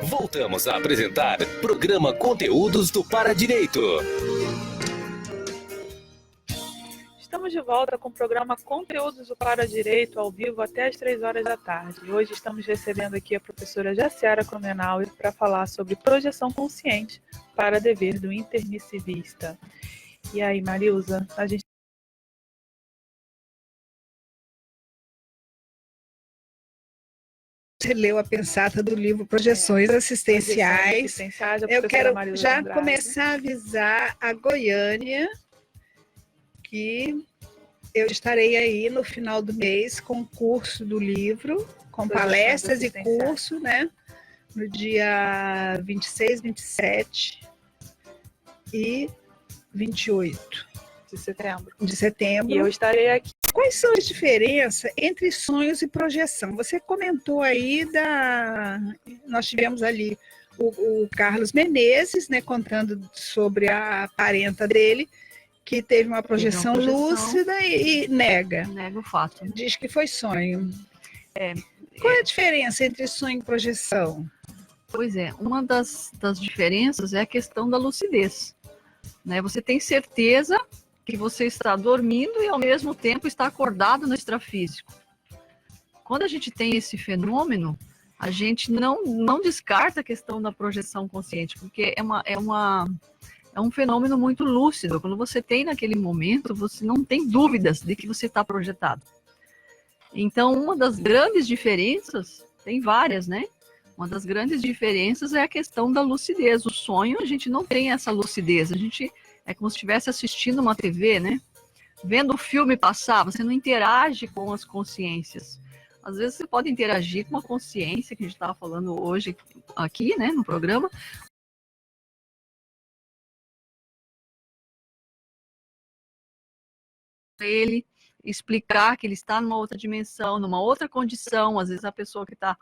E: Voltamos a apresentar programa Conteúdos do Para Direito.
A: Estamos de volta com o programa Conteúdos do Para Direito, ao vivo até às 3 horas da tarde. Hoje estamos recebendo aqui a professora Jaciara Krumenauer para falar sobre projeção consciente para dever do intermissivista. E aí, Marilza, a gente...
C: Você leu a pensata do livro Projeções Assistenciais. Eu quero já começar a avisar a Goiânia que eu estarei aí no final do mês com o curso do livro, com palestras e curso, né? No dia 26, 27 e 28 de setembro.
A: E eu estarei aqui.
C: Quais são as diferenças entre sonhos e projeção? Você comentou aí nós tivemos ali o Carlos Menezes, né, contando sobre a parenta dele, que teve uma projeção lúcida e nega.
D: Nega o fato.
C: Diz que foi sonho. Qual é a diferença entre sonho e projeção?
D: Pois é, uma das diferenças é a questão da lucidez. Né? Você tem certeza que você está dormindo e, ao mesmo tempo, está acordado no extrafísico. Quando a gente tem esse fenômeno, a gente não descarta a questão da projeção consciente, porque é é um fenômeno muito lúcido. Quando você tem naquele momento, você não tem dúvidas de que você está projetado. Então, uma das grandes diferenças, tem várias, né? Uma das grandes diferenças é a questão da lucidez. O sonho, a gente não tem essa lucidez. A gente é como se estivesse assistindo uma TV, né? Vendo o filme passar, você não interage com as consciências. Às vezes você pode interagir com a consciência, que a gente estava falando hoje aqui, né, no programa. Ele explicar que ele está numa outra dimensão, numa outra condição. Às vezes a pessoa que está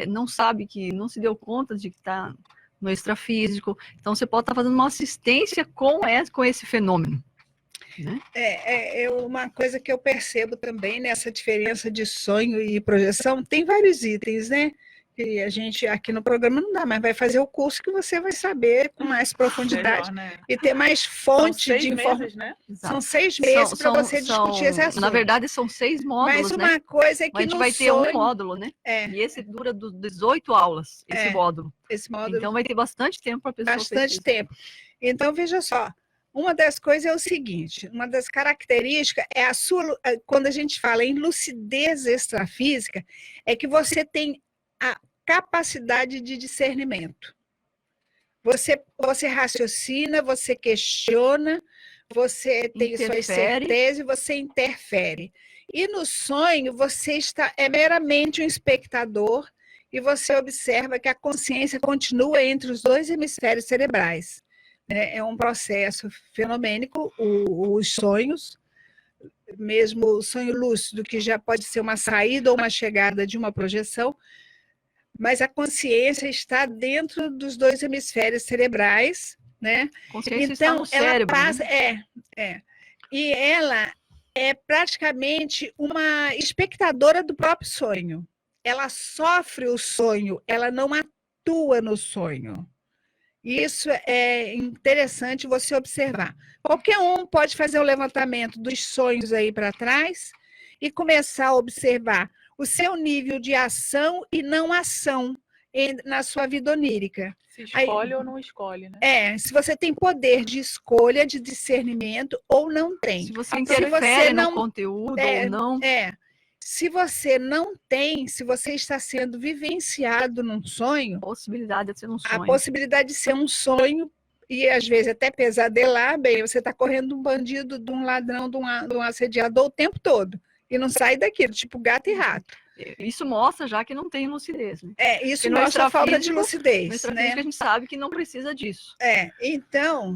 D: não sabe, que não se deu conta de que está no extrafísico. Então você pode estar fazendo uma assistência com esse fenômeno. Né?
C: Uma coisa que eu percebo também nessa diferença de sonho e projeção, tem vários itens, né? Que a gente aqui no programa não dá, mas vai fazer o curso que você vai saber com mais profundidade.
A: Melhor, né?
C: E ter mais fonte de informação.
A: Né?
C: São 6 meses para você discutir esse assunto.
D: Na verdade, são 6 módulos.
C: Mas uma coisa é que
D: a gente vai ter um módulo, né? E esse dura 18 aulas, esse módulo. Então vai ter bastante tempo para a pessoa.
C: Bastante tempo. Então, veja só. Uma das coisas é o seguinte, uma das características é quando a gente fala em lucidez extrafísica, é que você tem a capacidade de discernimento. Você raciocina, você questiona, você tem suas certezas e você interfere. E no sonho, você é meramente um espectador e você observa que a consciência continua entre os 2 hemisférios cerebrais. É um processo fenomênico, os sonhos, mesmo o sonho lúcido, que já pode ser uma saída ou uma chegada de uma projeção, mas a consciência está dentro dos 2 hemisférios cerebrais, né?
D: Consciência
C: então,
D: está no cérebro,
C: ela passa,
D: né?
C: E ela é praticamente uma espectadora do próprio sonho. Ela sofre o sonho, ela não atua no sonho. Isso é interessante você observar. Qualquer um pode fazer o levantamento dos sonhos aí para trás e começar a observar o seu nível de ação e não ação na sua vida onírica.
A: Se escolhe ou não escolhe, né?
C: Se você tem poder de escolha, de discernimento ou não tem.
D: Se você interfere no conteúdo ou não.
C: Se você não tem, se você está sendo vivenciado num sonho...
D: A possibilidade de ser um sonho.
C: A possibilidade de ser um sonho, e às vezes até pesadelar, bem, você está correndo de um bandido, de um ladrão, de um assediador o tempo todo, e não sai daquilo, tipo gato e rato.
D: Isso mostra já que não tem lucidez, né?
C: Isso mostra a falta de lucidez.
D: No extrafísico, a gente sabe que não precisa disso.
C: Então,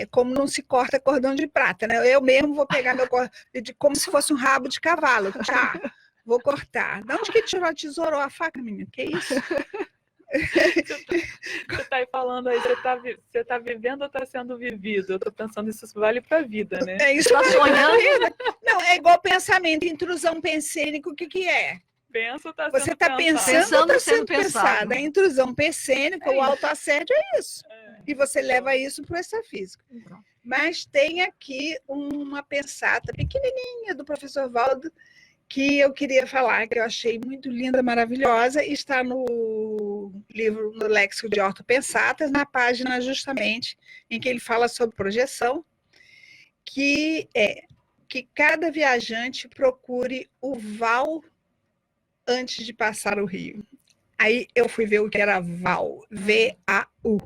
C: como não se corta cordão de prata, né? Eu mesmo vou pegar meu cordão, como se fosse um rabo de cavalo, vou cortar. De onde que tirou a tesoura ou a faca, menino? Que isso?
A: Você está aí falando aí, você está vivendo ou está sendo vivido? Eu estou pensando isso vale para a vida, né?
C: Isso está sonhando? Não, é igual pensamento, intrusão pensênico, o que é? Você está pensando ou está sendo pensado? A intrusão pensênica, o autoassédio é isso. E você leva isso para o extrafísico. Mas tem aqui uma pensata pequenininha do professor Valdo que eu queria falar, que eu achei muito linda, maravilhosa, e está no livro, no Léxico de Ortopensatas, na página justamente em que ele fala sobre projeção, que é que cada viajante procure o Val antes de passar o rio. Aí eu fui ver o que era Val, V-A-U.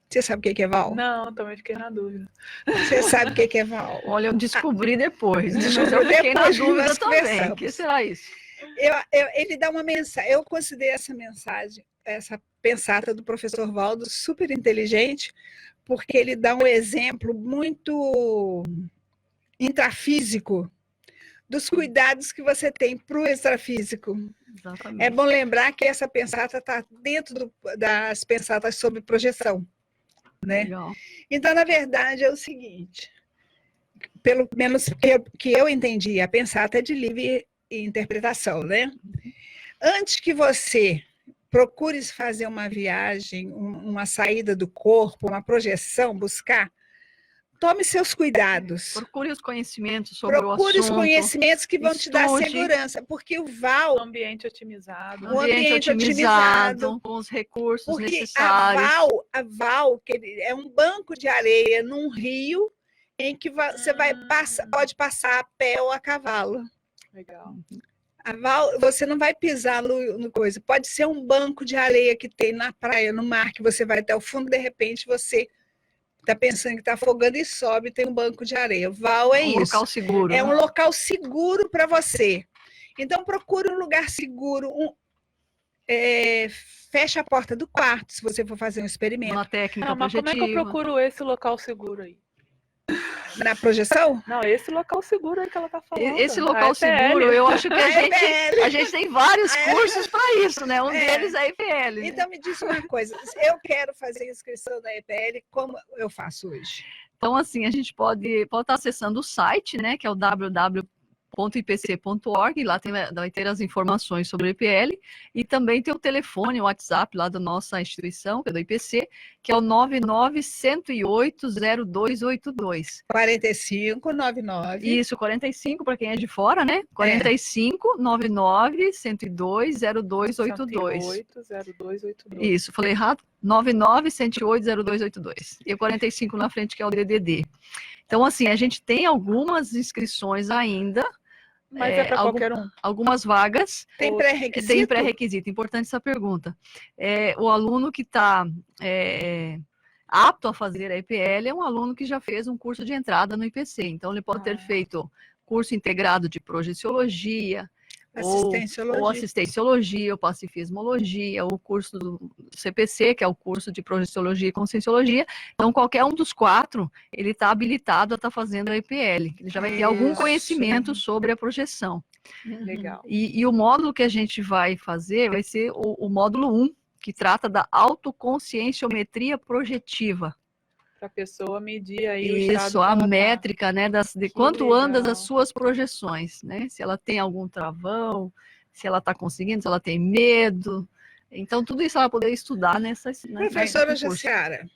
C: Você sabe o que é Val?
A: Não, também fiquei na dúvida.
C: Você sabe o que é Val?
D: Olha, eu descobri depois. Mas eu fiquei na dúvida também. O que será isso?
C: Ele dá uma mensagem. Eu considero essa mensagem, essa pensata do professor Valdo, super inteligente, porque ele dá um exemplo muito intrafísico dos cuidados que você tem para o extrafísico.
D: Exatamente.
C: É bom lembrar que essa pensata está dentro das pensatas sobre projeção. Né?
D: Legal.
C: Então, na verdade, é o seguinte, pelo menos que eu entendi, a pensata é de livre interpretação, né? Antes que você procure fazer uma viagem, uma saída do corpo, uma projeção, buscar, tome seus cuidados.
D: Procure os conhecimentos sobre o
C: Procure os
D: assunto.
C: conhecimentos que vão te dar
D: estude.
C: segurança, porque o VAL,
A: Ambiente otimizado.
C: o ambiente otimizado,
D: com os recursos
C: porque
D: necessários.
C: a VAL que é um banco de areia num rio em que você pode passar a pé ou a cavalo.
A: Legal.
C: A VAL, você não vai pisar no coisa. Pode ser um banco de areia que tem na praia, no mar, que você vai até o fundo, de repente você está pensando que está afogando e sobe, tem um banco de areia. VAL é isso.
D: Um local seguro.
C: É um local seguro para você. Então, procure um lugar seguro. Feche a porta do quarto, se você for fazer um experimento.
D: Uma técnica
A: Mas como é que eu procuro esse local seguro aí?
C: Na projeção?
A: Não, esse local seguro aí que ela está falando.
D: Esse local seguro, eu acho que a gente tem vários cursos para isso, né? Um deles é a EPL.
C: Então, me diz uma coisa. Eu quero fazer inscrição da EPL, como eu faço hoje?
D: Então, assim, a gente pode estar acessando o site, né? Que é o www.ipc.org, lá vai ter as informações sobre o EPL, e também tem o telefone, o WhatsApp lá da nossa instituição, que é do IPC, que é o 995880282.
C: 4599.
D: Isso, 45 para quem é de fora, né? 4599-102-0282.
A: 108-0282.
D: Isso, falei errado? 99-108-0282. E o 45 na frente, que é o DDD. Então, assim, a gente tem algumas inscrições ainda.
A: Mas é para qualquer um?
D: Algumas vagas.
C: Tem pré-requisito?
D: Tem pré-requisito. Importante essa pergunta. O aluno que está apto a fazer a EPL é um aluno que já fez um curso de entrada no IPC. Então, ele pode ter feito curso integrado de projeciologia, ou assistenciologia, ou pacifismologia, ou o curso do CPC, que é o curso de projeciologia e conscienciologia. Então, qualquer um dos 4, ele está habilitado a estar fazendo a EPL. Ele já vai ter algum conhecimento sobre a projeção.
A: Legal.
D: E o módulo que a gente vai fazer vai ser o módulo 1, que trata da autoconscienciometria projetiva.
A: Para a pessoa medir aí o
D: estado. Isso, a métrica, né, de quanto andas as suas projeções, né? Se ela tem algum travão, se ela está conseguindo, se ela tem medo. Então, tudo isso ela vai poder estudar nessa.
C: Professora Jaciara,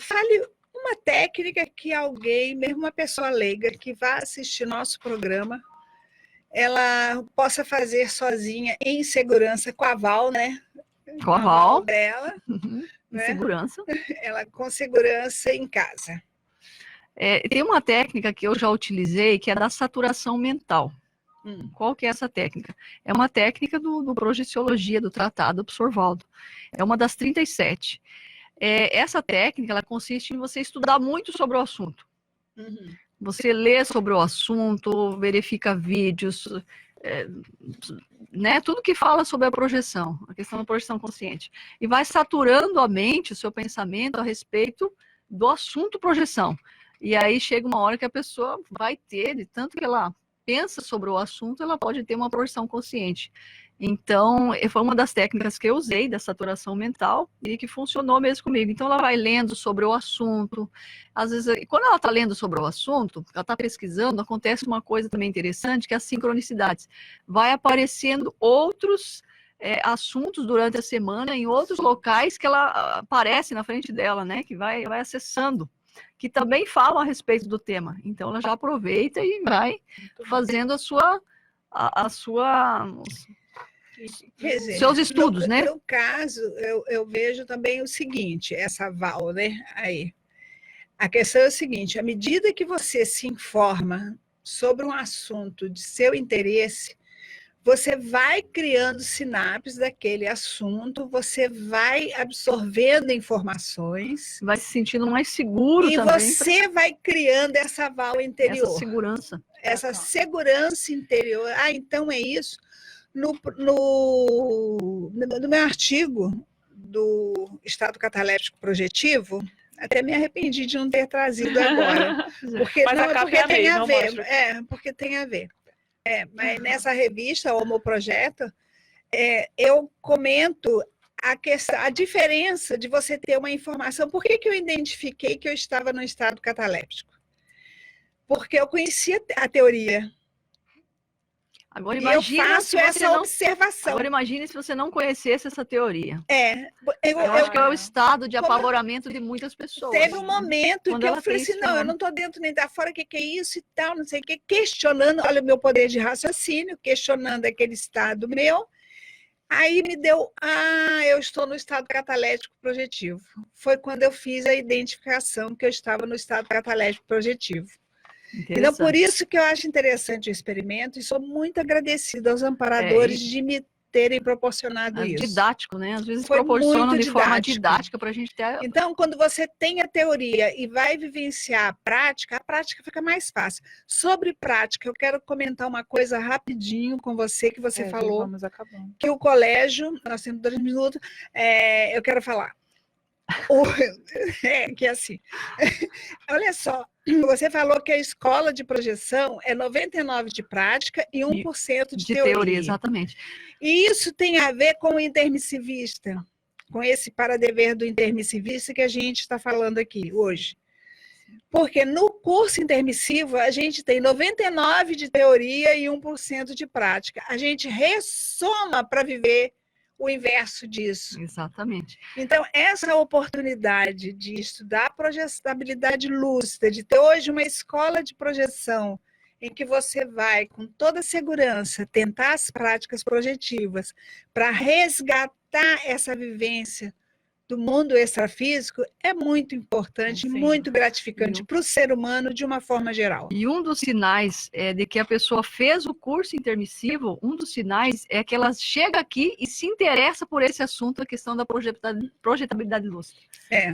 C: fale uma técnica que alguém, mesmo uma pessoa leiga, que vá assistir nosso programa, ela possa fazer sozinha, em segurança, com a VAL, né?
D: Com a VAL
C: dela.
D: Em segurança.
C: Ela com segurança em casa.
D: Tem uma técnica que eu já utilizei, que é da saturação mental. Qual que é essa técnica? É uma técnica do Projeciologia, do Tratado Psorvaldo. É uma das 37. Essa técnica, ela consiste em você estudar muito sobre o assunto. Você lê sobre o assunto, verifica vídeos, né, tudo que fala sobre a projeção, a questão da projeção consciente, e vai saturando a mente, o seu pensamento a respeito do assunto projeção. E aí chega uma hora que a pessoa vai ter, de tanto que ela pensa sobre o assunto, ela pode ter uma projeção consciente. Então, foi uma das técnicas que eu usei, da saturação mental, e que funcionou mesmo comigo. Então, ela vai lendo sobre o assunto. Às vezes, quando ela está lendo sobre o assunto, ela está pesquisando, acontece uma coisa também interessante, que é as sincronicidades. Vai aparecendo outros assuntos durante a semana, em outros locais que ela aparece na frente dela, né? Que vai acessando, que também falam a respeito do tema. Então, ela já aproveita e vai fazendo seus estudos, né?
C: No caso, eu vejo também o seguinte, essa VAL, né? Aí. A questão é o seguinte, à medida que você se informa sobre um assunto de seu interesse, você vai criando sinapses daquele assunto, você vai absorvendo informações.
D: Vai se sentindo mais seguro
C: e
D: também.
C: E você vai criando essa VAL interior.
D: Essa segurança.
C: Essa segurança interior. Então é isso. No meu artigo do estado cataléptico projetivo, até me arrependi de não ter trazido agora. Porque tem a ver. Porque tem a ver. Mas nessa revista, Homo Projeto, eu comento a diferença de você ter uma informação. Por que eu identifiquei que eu estava no estado cataléptico? Porque eu conhecia a teoria.
D: Agora
C: E eu
D: imagina se
C: faço
D: você
C: essa
D: não...
C: observação.
D: Agora imagine se você não conhecesse essa teoria.
C: Eu
D: Eu acho que é o estado de
C: como-
D: apavoramento de muitas pessoas.
C: Teve um momento
D: Quando
C: que eu
D: ela
C: falei
D: tem
C: assim,
D: esse
C: não, eu
D: fenômeno.
C: não estou dentro nem da fora, o que é isso e tal, não sei o que, questionando, olha o meu poder de raciocínio, questionando aquele estado meu. Aí me deu, eu estou no estado catalético projetivo. Foi quando eu fiz a identificação que eu estava no estado catalético projetivo. Então, por isso que eu acho interessante o experimento e sou muito agradecida aos amparadores de me terem proporcionado
D: É
C: isso.
D: didático, né? Às vezes
C: Foi
D: proporcionam
C: muito
D: de forma
C: didático.
D: didática para a gente ter...
C: Então, quando você tem a teoria e vai vivenciar a prática fica mais fácil. Sobre prática, eu quero comentar uma coisa rapidinho com você, que você falou,
A: vamos acabando.
C: que o colégio, nós temos 2 minutos, eu quero falar. Que é assim, olha só, você falou que a escola de projeção é 99% de prática e 1% de teoria.
D: Exatamente.
C: E isso tem a ver com o intermissivista, com esse paradever do intermissivista que a gente está falando aqui hoje. Porque no curso intermissivo a gente tem 99% de teoria e 1% de prática. A gente ressoma para viver o inverso disso.
D: Exatamente.
C: Então, essa oportunidade de estudar projetabilidade lúcida, de ter hoje uma escola de projeção em que você vai, com toda segurança, tentar as práticas projetivas para resgatar essa vivência do mundo extrafísico, é muito importante, muito gratificante para o ser humano de uma forma geral.
D: E um dos sinais de que a pessoa fez o curso intermissivo, um dos sinais é que ela chega aqui e se interessa por esse assunto, a questão da projetabilidade lúcida.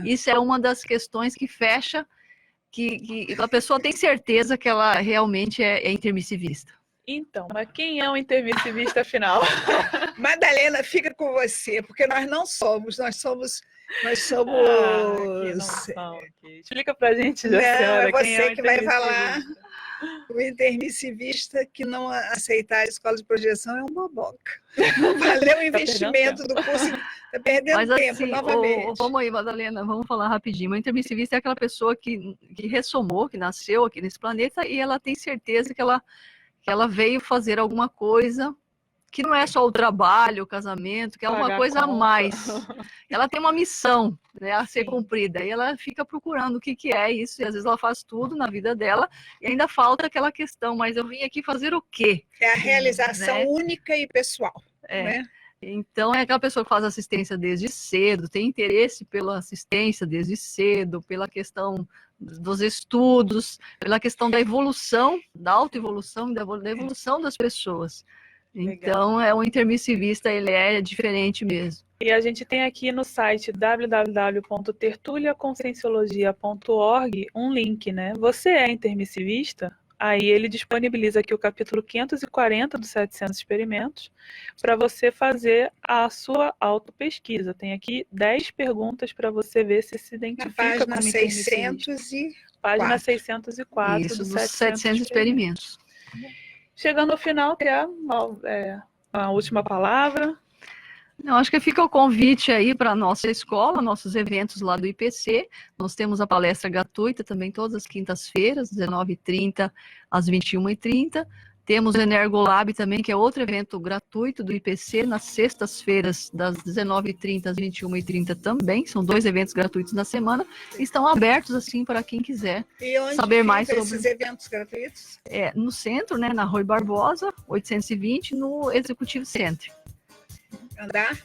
D: Isso é uma das questões que fecha, que a pessoa tem certeza que ela realmente é intermissivista.
A: Então, mas quem é o intermissivista afinal?
C: Madalena, fica com você, porque nós não somos, nós somos...
A: Explica pra gente,
C: Não,
A: senhora,
C: é você
A: quem é
C: que vai falar. O intermissivista que não aceitar a escola de projeção é um boboca. Não valeu o investimento do curso, está perdendo tempo novamente.
D: Vamos aí, Madalena, vamos falar rapidinho. O intermissivista é aquela pessoa que ressomou, que nasceu aqui nesse planeta e ela tem certeza que ela veio fazer alguma coisa que não é só o trabalho, o casamento, que é uma coisa a mais. Ela tem uma missão, né, a ser cumprida, e ela fica procurando o que é isso, e às vezes ela faz tudo na vida dela, e ainda falta aquela questão, mas eu vim aqui fazer o quê?
C: É a realização, né, única e pessoal. Né?
D: Então, é aquela pessoa que faz assistência desde cedo, tem interesse pela assistência desde cedo, pela questão dos estudos, pela questão da evolução, da autoevolução e da evolução das pessoas. Então, o intermissivista, ele é diferente mesmo.
A: E a gente tem aqui no site www.tertuliaconscienciologia.org um link, né? Você é intermissivista? Aí ele disponibiliza aqui o capítulo 540 dos 700 experimentos para você fazer a sua autopesquisa. Tem aqui 10 perguntas para você ver se se identifica
C: com intermissivista.
A: Página 604
D: Isso,
A: dos
D: dos
A: 700
D: experimentos.
A: Chegando ao final, quer a última palavra?
D: Não, acho que fica o convite aí para a nossa escola, nossos eventos lá do IPC. Nós temos a palestra gratuita também todas as quintas-feiras, 19h30 às 21h30. Temos o Energolab também, que é outro evento gratuito do IPC, nas sextas-feiras, das 19h30 às 21h30 também. São 2 eventos gratuitos na semana. Estão abertos, assim, para quem quiser saber mais sobre
C: esses eventos gratuitos?
D: No centro, né, na Rui Barbosa, 820, no Executive Center.
C: Andar?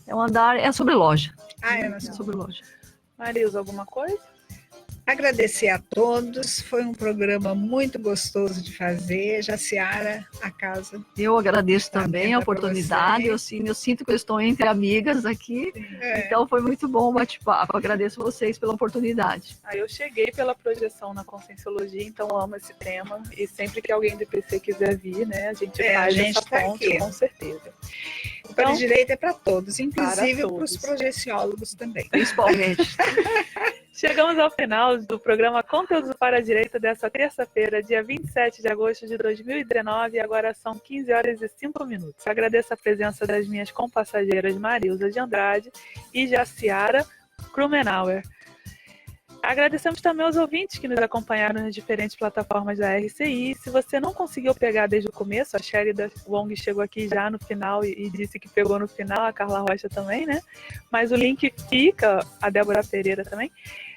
D: É um andar, é sobre loja.
C: É
D: sobre loja.
A: Marilza, alguma coisa?
C: Agradecer a todos, foi um programa muito gostoso de fazer. Jaciara, a casa.
D: Eu agradeço também a oportunidade, eu sinto que eu estou entre amigas aqui, então foi muito bom o bate-papo, agradeço vocês pela oportunidade.
A: Eu cheguei pela projeção na Conscienciologia, então amo esse tema, e sempre que alguém do IPC quiser vir, né, a gente faz essa ponte, aqui. Com certeza.
C: O Paradireito é para todos, inclusive para os projeciólogos também.
D: Principalmente.
A: Chegamos ao final do programa Conteúdos para a Direita dessa terça-feira, dia 27 de agosto de 2019, e agora são 15h05. Agradeço a presença das minhas compassageiras Marilza de Andrade e Jaciara Krumenauer. Agradecemos também aos ouvintes que nos acompanharam nas diferentes plataformas da RCI. Se você não conseguiu pegar desde o começo, a Sherry da Wong chegou aqui já no final e disse que pegou no final, a Carla Rocha também, né? Mas o link fica, a Débora Pereira também,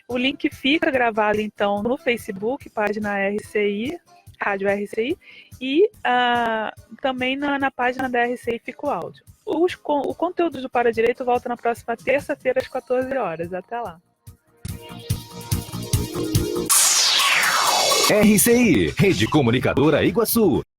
A: o link fica gravado então no Facebook, página RCI, Rádio RCI, e também na página da RCI fica o áudio. O conteúdo do Para Direito volta na próxima terça-feira às 14 horas. Até lá.
E: RCI, Rede Comunicadora Iguaçu.